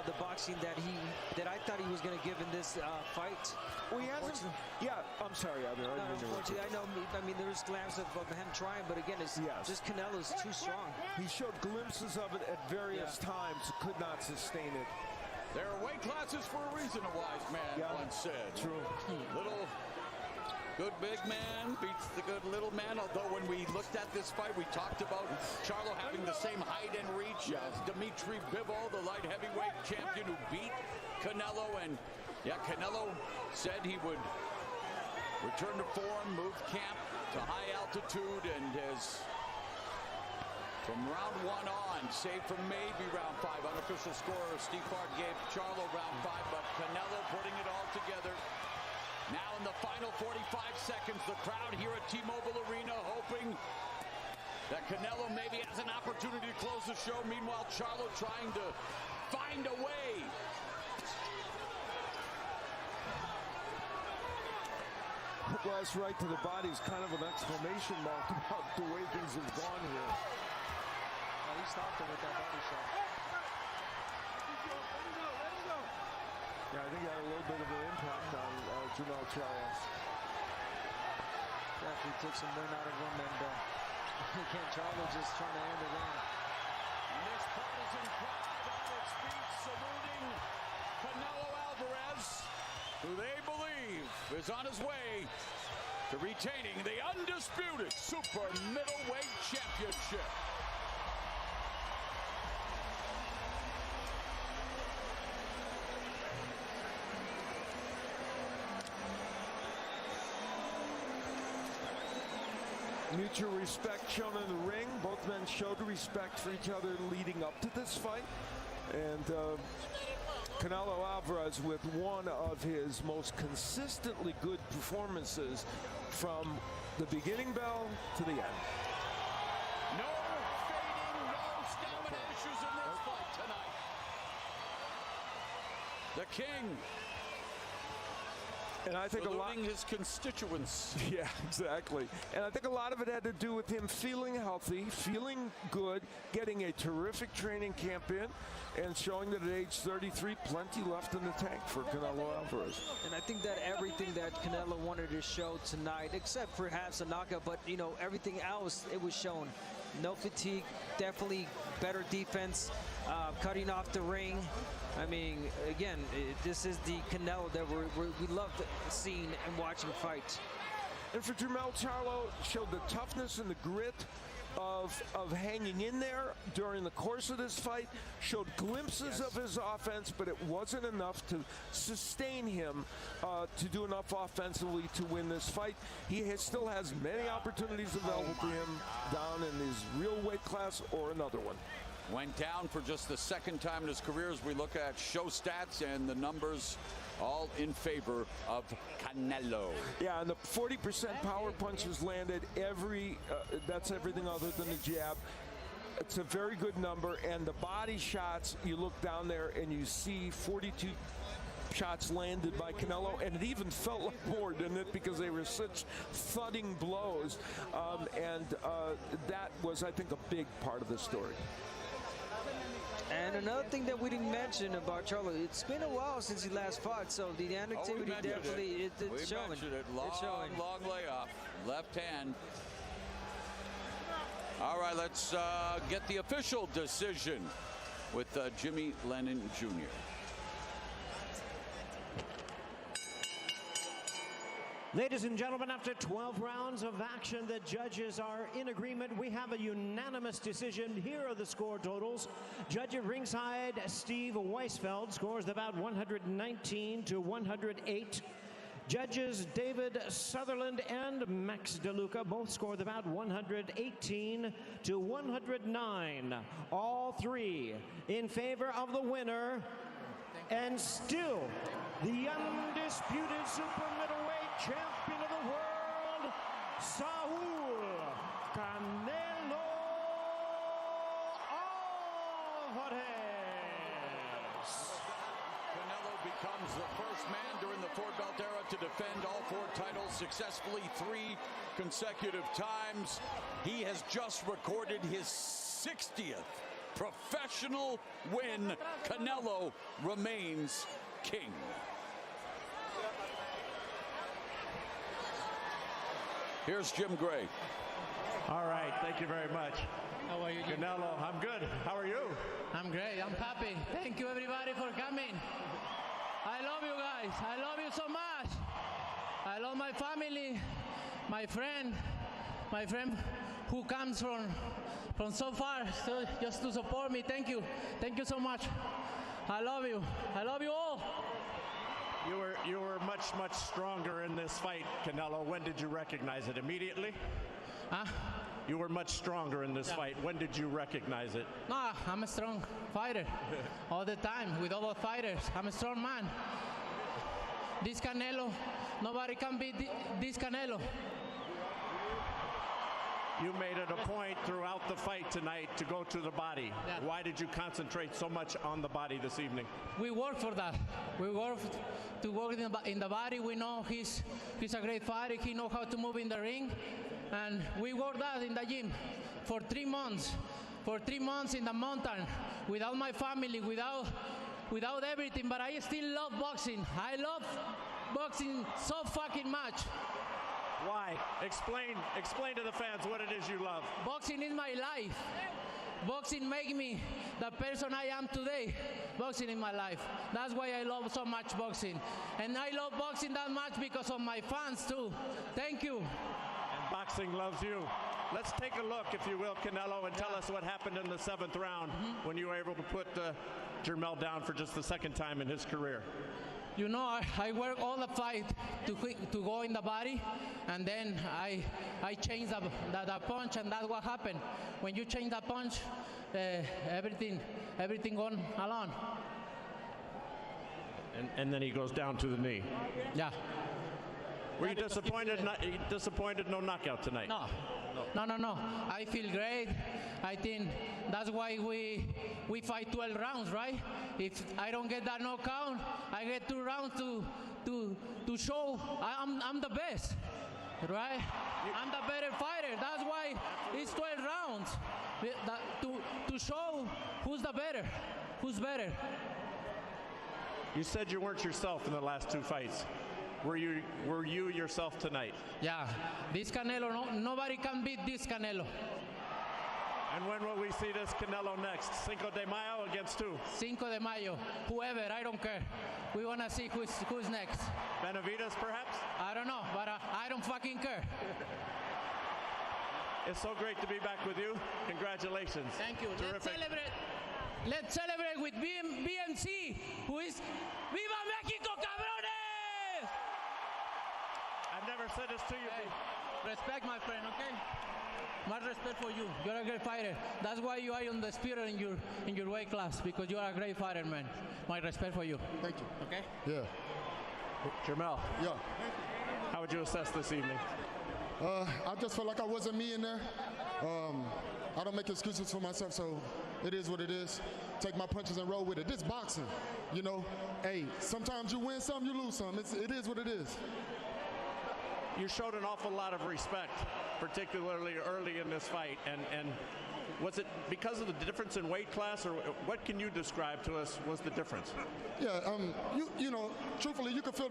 the boxing that I thought he was going to give in this fight. Well, he hasn't. Yeah, I'm sorry, Abner. Unfortunately, I know. I mean, there's glimpses of him trying, but again, it's just Canelo's too strong. He showed glimpses of it at various times, could not sustain it. There are weight classes for a reason, a wise man once said. True. Little good big man beats the good little man. Although when we looked at this fight, we talked about Charlo having the same height and reach as Dimitri Bivol, the light heavyweight champion who beat Canelo. And yeah, Canelo said he would return to form, move camp to high altitude, and has from round 1 on, save from maybe round 5. Unofficial score, Steve Clark gave Charlo round 5, but Canelo putting it all together. Now in the final 45 seconds, the crowd here at T-Mobile Arena hoping that Canelo maybe has an opportunity to close the show. Meanwhile, Charlo trying to find a way. Last right to the body is kind of an exclamation mark about the way things have gone here. He stopped him with that body shot. Yeah, I think he had a little bit of an impact on Jermell Charlo. Definitely took some wind out of him, and again, Charlo just trying to end it in. This partisan crowd on its feet saluting Canelo Alvarez, who they believe is on his way to retaining the undisputed super middleweight championship. Mutual respect shown in the ring. Both men showed respect for each other leading up to this fight. And Canelo Alvarez with one of his most consistently good performances from the beginning bell to the end. No fading, no stamina issues in this fight tonight. The King. And I think a lot his constituents. Yeah, exactly. And I think a lot of it had to do with him feeling healthy, feeling good, getting a terrific training camp in, and showing that at age 33, plenty left in the tank for Canelo Alvarez. And I think that everything that Canelo wanted to show tonight, except perhaps a knockout, but you know, everything else, it was shown. No fatigue, definitely better defense, cutting off the ring. I mean, again, this is the Canelo that we love seeing and watching fight. And for Jermell Charlo, showed the toughness and the grit of hanging in there during the course of this fight, showed glimpses of his offense, but it wasn't enough to sustain him to do enough offensively to win this fight. He still has many opportunities available to him down in his real weight class or another one. Went down for just the second time in his career as we look at show stats, and the numbers all in favor of Canelo. Yeah, and the 40% power punches landed that's everything other than the jab. It's a very good number, and the body shots, you look down there and you see 42 shots landed by Canelo, and it even felt like more, didn't it, because they were such thudding blows, and that was, I think, a big part of the story. And another thing that we didn't mention about Charlo, it's been a while since he last fought, so the inactivity definitely it's showing. We mentioned it. Long layoff, left hand. All right, let's get the official decision with Jimmy Lennon Jr. Ladies and gentlemen, after 12 rounds of action, the judges are in agreement. We have a unanimous decision. Here are the score totals. Judge at ringside, Steve Weisfeld, scores about 119 to 108. Judges David Sutherland and Max DeLuca both scored about 118 to 109. All three in favor of the winner, and still the undisputed super middleweight champion of the world, Saul Canelo Alvarez. Canelo becomes the first man during the four-belt era to defend all 4 titles successfully 3 consecutive times. He has just recorded his 60th professional win. Canelo remains king. Here's Jim Gray. All right, thank you very much. How are you, Jim? Canelo, I'm good. How are you? I'm great. I'm happy. Thank you, everybody, for coming. I love you guys. I love you so much. I love my family, my friend who comes from so far just to support me. Thank you. Thank you so much. I love you. I love you all. You were much stronger in this fight, Canelo. When did you recognize it? Immediately? Huh? You were much stronger in this fight. When did you recognize it? No, I'm a strong fighter. All the time, with other fighters. I'm a strong man. This Canelo, nobody can beat this Canelo. You made it a point throughout the fight tonight to go to the body. Yeah. Why did you concentrate so much on the body this evening? We work for that. We work to work in the body. We know he's a great fighter. He knows how to move in the ring. And we work that in the gym for 3 months. For 3 months in the mountain, without my family, without everything. But I still love boxing. I love boxing so fucking much. Why? Explain to the fans what it is you love. Boxing is my life. Boxing makes me the person I am today. Boxing is my life. That's why I love so much boxing. And I love boxing that much because of my fans too. Thank you. And boxing loves you. Let's take a look, if you will, Canelo, and tell us what happened in the 7th round when you were able to put Jermell down for just the 2nd time in his career. You know, I work all the fight to go in the body, and then I change the punch, and that's what happened. When you change the punch, everything gone along. And then he goes down to the knee. Yeah. Were you disappointed? Disappointed no knockout tonight? No. I feel great. I think that's why we fight 12 rounds, right? If I don't get that knockout, I get 2 rounds to show I'm the best, right? I'm the better fighter. That's why it's 12 rounds to show who's better. You said you weren't yourself in the last 2 fights. Were you yourself tonight? Yeah, this Canelo, nobody can beat this Canelo. And when will we see this Canelo next? Cinco de Mayo against who? Cinco de Mayo, whoever, I don't care. We want to see who's next. Benavidez, perhaps? I don't know, but I don't fucking care. It's so great to be back with you. Congratulations. Thank you. Terrific. Let's celebrate with BMC, who is Viva Mexico, cabrones! I've never said this to you. Hey, respect, my friend, okay? Much respect for you. You're a great fighter. That's why you are on the spirit in your weight class, because you are a great fighter, man. My respect for you. Thank you. Okay? Yeah. Jermell. Yeah. How would you assess this evening? I just felt like I wasn't me in there. I don't make excuses for myself, so it is what it is. Take my punches and roll with it. This boxing, you know. Hey, sometimes you win some, you lose some. It is what it is. You showed an awful lot of respect, particularly early in this fight, and was it because of the difference in weight class, or what can you describe to us was the difference? Yeah, you know, truthfully, you could feel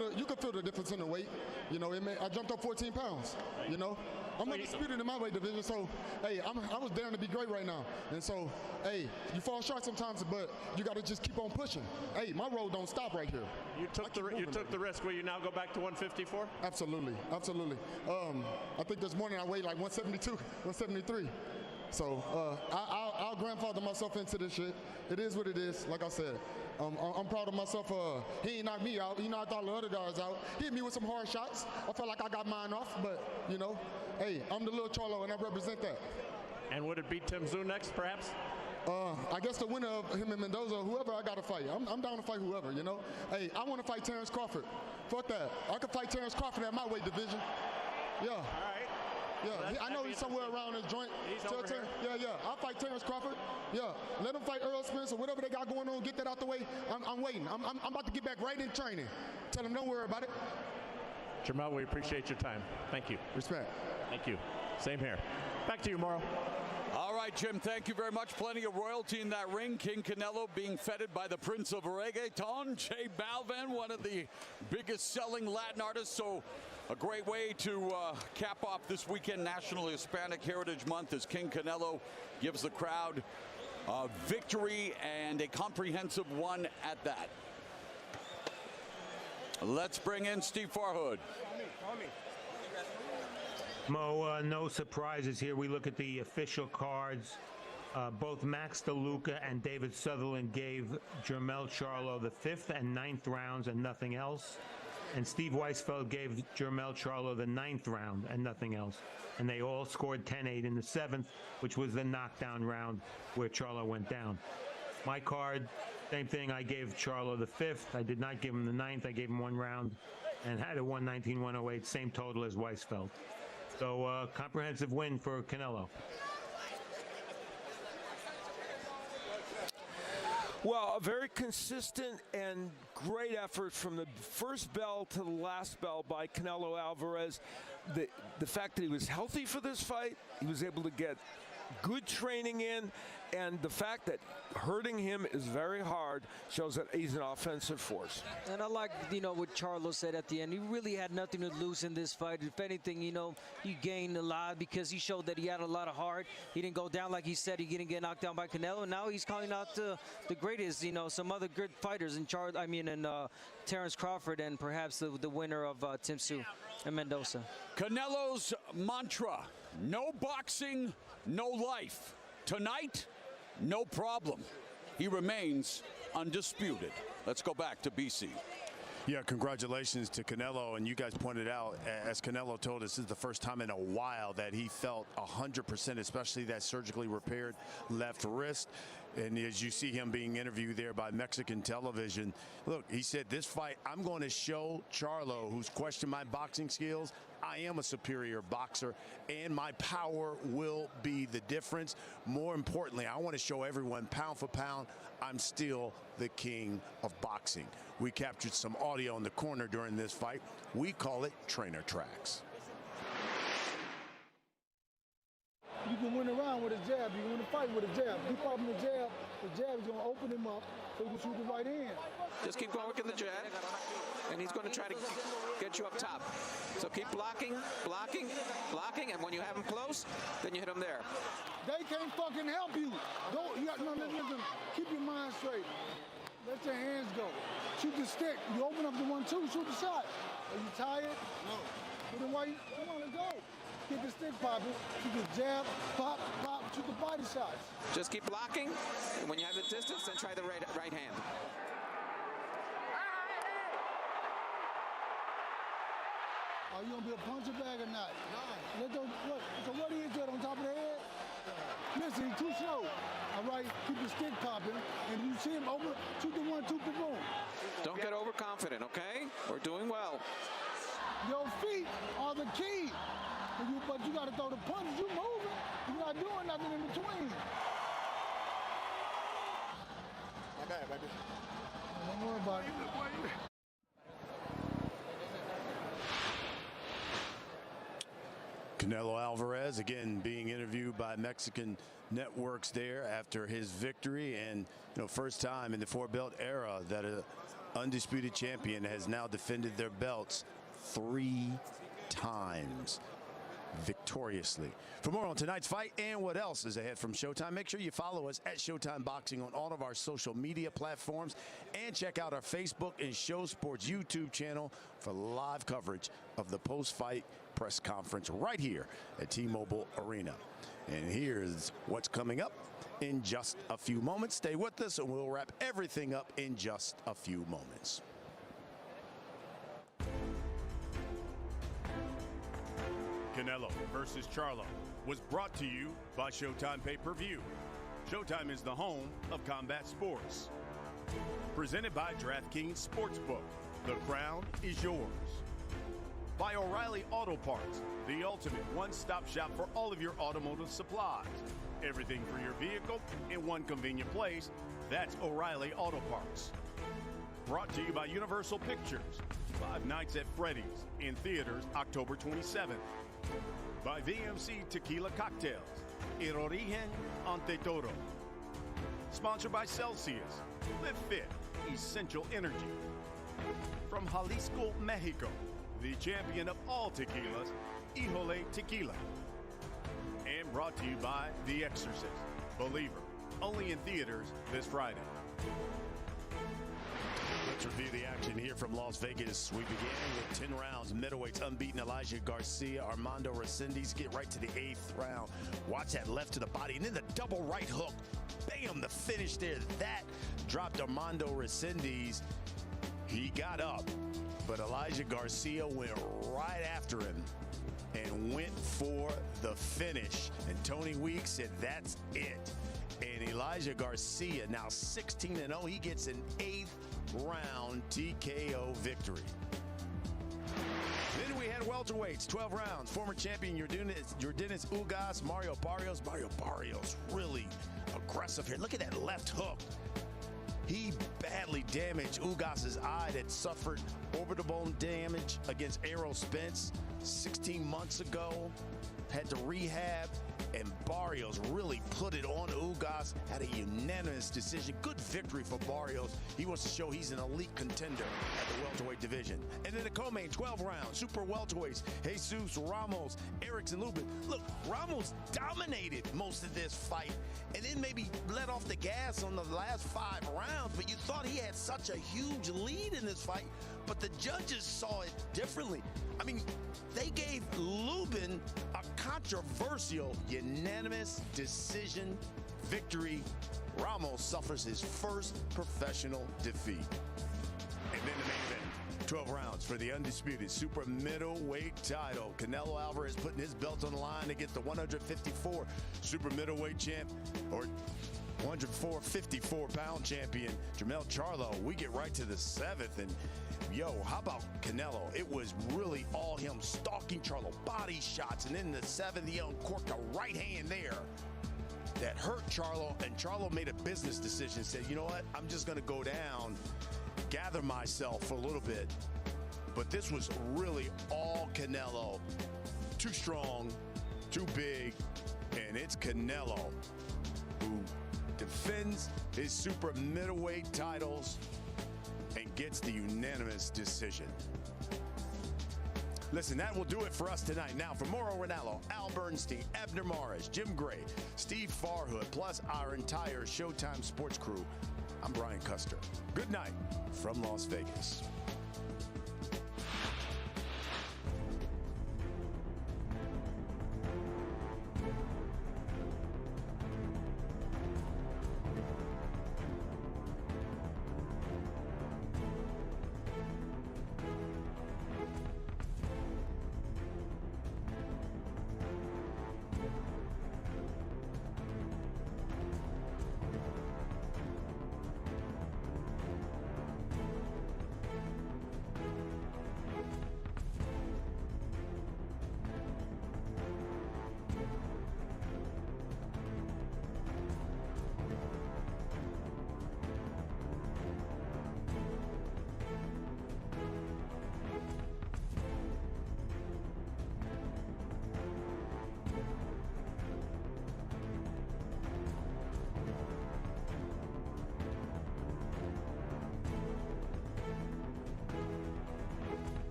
the difference in the weight. You know, I jumped up 14 pounds. You know, I'm undisputed in my weight division, so hey, I was daring to be great right now, and so hey, you fall short sometimes, but you got to just keep on pushing. Hey, my road don't stop right here. You took the risk. Will you now go back to 154? Absolutely. I think this morning I weighed like 172, 173. So I'll grandfather myself into this shit. It is what it is. Like I said, I'm proud of myself. He ain't knocked me out. He knocked all the other guys out. He hit me with some hard shots. I felt like I got mine off, but you know, hey, I'm the little Cholo and I represent that. And would it be Tim Tszyu next, perhaps? I guess the winner of him and Mendoza, whoever I got to fight. I'm down to fight whoever, you know. Hey, I want to fight Terrence Crawford. Fuck that. I could fight Terrence Crawford at my weight division. Yeah. All right. Yeah, I know he's somewhere around his joint. He's over here. Yeah. I'll fight Terrence Crawford. Yeah, let him fight Earl Spence or whatever they got going on. Get that out the way. I'm waiting. I'm about to get back right in training. Tell him don't worry about it. Jermell, we appreciate your time. Thank you. Respect. Thank you. Same here. Back to you, Morrow. All right, Jim, thank you very much. Plenty of royalty in that ring. King Canelo being feted by the Prince of Reggaeton, J Balvin, one of the biggest selling Latin artists. So a great way to cap off this weekend, National Hispanic Heritage Month, as King Canelo gives the crowd a victory, and a comprehensive one at that. Let's bring in Steve Farhood. Mo, no surprises here. We look at the official cards. Both Max DeLuca and David Sutherland gave Jermell Charlo the 5th and 9th rounds and nothing else. And Steve Weisfeld gave Jermell Charlo the 9th round and nothing else. And they all scored 10-8 in the 7th, which was the knockdown round where Charlo went down. My card, same thing. I gave Charlo the 5th. I did not give him the 9th. I gave him 1 round and had a 119-108, same total as Weisfeld. So comprehensive win for Canelo. Well, a very consistent and great effort from the first bell to the last bell by Canelo Alvarez. The fact that he was healthy for this fight, he was able to get good training in, and the fact that hurting him is very hard shows that he's an offensive force. And I like, what Charlo said at the end. He really had nothing to lose in this fight. If anything, he gained a lot because he showed that he had a lot of heart. He didn't go down like he said. He didn't get knocked down by Canelo. And now he's calling out the greatest, some other good fighters in Terrence Crawford and perhaps the winner of Tim Tszyu and Mendoza. Canelo's mantra: no boxing, no life. Tonight, no problem. He remains undisputed. Let's go back to BC. Yeah, congratulations to Canelo. And you guys pointed out, as Canelo told us, this is the first time in a while that he felt 100%, especially that surgically repaired left wrist. And as you see him being interviewed there by Mexican television, look, he said, this fight, I'm going to show Charlo, who's questioned my boxing skills, I am a superior boxer, and my power will be the difference. More importantly, I want to show everyone, pound for pound, I'm still the king of boxing. We captured some audio in the corner during this fight. We call it trainer tracks. You can win around with a jab. You can win a fight with a jab. Keep popping the jab is going to open him up so you can shoot the right hand. Just keep going with the jab, and he's going to try to get you up top. So keep blocking, and when you have him close, then you hit him there. They can't fucking help you. Listen, keep your mind straight. Let your hands go. Shoot the stick. You open up the 1-2, shoot the shot. Are you tired? No. Put it right. Come on, let's go. Get the stick popping, shoot the jab, pop, shoot the body shots. Just keep blocking, and when you have the distance, then try the right hand. Are you gonna be a puncher bag or not? No. So what do you get on top of the head? Listen, he's too slow. All right, keep the stick popping, and you see him over, shoot the 1-2, boom. Don't get overconfident, okay? We're doing well. Your feet are the key. But you got to throw the punches. You moving. You're not doing nothing in between. My bad, baby. Don't worry about it. Canelo Alvarez, again, being interviewed by Mexican networks there after his victory. And, first time in the four-belt era that an undisputed champion has now defended their belts 3 times. Victoriously. For more on tonight's fight and what else is ahead from Showtime, make sure you follow us at Showtime Boxing on all of our social media platforms, and check out our Facebook and Show Sports YouTube channel for live coverage of the post-fight press conference right here at T-Mobile Arena. And here's what's coming up in just a few moments. Stay with us and we'll wrap everything up in just a few moments. Canelo versus Charlo was brought to you by Showtime Pay-Per-View. Showtime is the home of combat sports. Presented by DraftKings Sportsbook. The crown is yours. by O'Reilly Auto Parts, the ultimate one-stop shop for all of your automotive supplies. Everything for your vehicle in one convenient place. That's O'Reilly Auto Parts. Brought to you by Universal Pictures. 5 Nights at Freddy's in theaters October 27th. By VMC Tequila Cocktails. El Origen Ante Todo. Sponsored by Celsius. Live Fit. Essential Energy. From Jalisco, Mexico, the champion of all tequilas, Híjole Tequila. And brought to you by The Exorcist, Believer, only in theaters this Friday. Let's review the action here from Las Vegas. We begin with 10 rounds. Middleweights unbeaten Elijah Garcia, Armando Resendiz get right to the 8th round. Watch that left to the body, and then the double right hook. Bam, the finish there. That dropped Armando Resendiz. He got up, but Elijah Garcia went right after him and went for the finish. And Tony Weeks said, that's it. And Elijah Garcia, now 16-0, he gets an 8th round TKO victory. Then we had welterweights, 12 rounds. Former champion Yordenis Ugas, Mario Barrios. Mario Barrios really aggressive here. Look at that left hook. He badly damaged Ugas's eye that suffered orbital bone damage against Errol Spence 16 months ago. Had to rehab, and Barrios really put it on Ugas. Had a unanimous decision. Good victory for Barrios. He wants to show he's an elite contender at the welterweight division. And then the co-main, 12 rounds, super welterweights, Jesus, Ramos, Erickson, Lubin. Look, Ramos dominated most of this fight and then maybe let off the gas on the last 5 rounds, but you thought he had such a huge lead in this fight, but the judges saw it differently. I mean, they gave Lubin a controversial unanimous decision victory. Ramos suffers his first professional defeat. And then the main event, 12 rounds for the undisputed super middleweight title. Canelo Alvarez putting his belt on the line against the 154 super middleweight champ, or 54-pound champion, Jermell Charlo. We get right to the 7th, and yo, how about Canelo? It was really all him stalking Charlo, body shots, and in the 7th, he uncorked a right hand there that hurt Charlo, and Charlo made a business decision, said, you know what, I'm just going to go down, gather myself for a little bit. But this was really all Canelo. Too strong, too big, and it's Canelo who defends his super middleweight titles and gets the unanimous decision. Listen, that will do it for us tonight. Now, for Mauro Ranallo, Al Bernstein, Abner Morris, Jim Gray, Steve Farhood, plus our entire Showtime Sports crew, I'm Brian Custer. Good night from Las Vegas.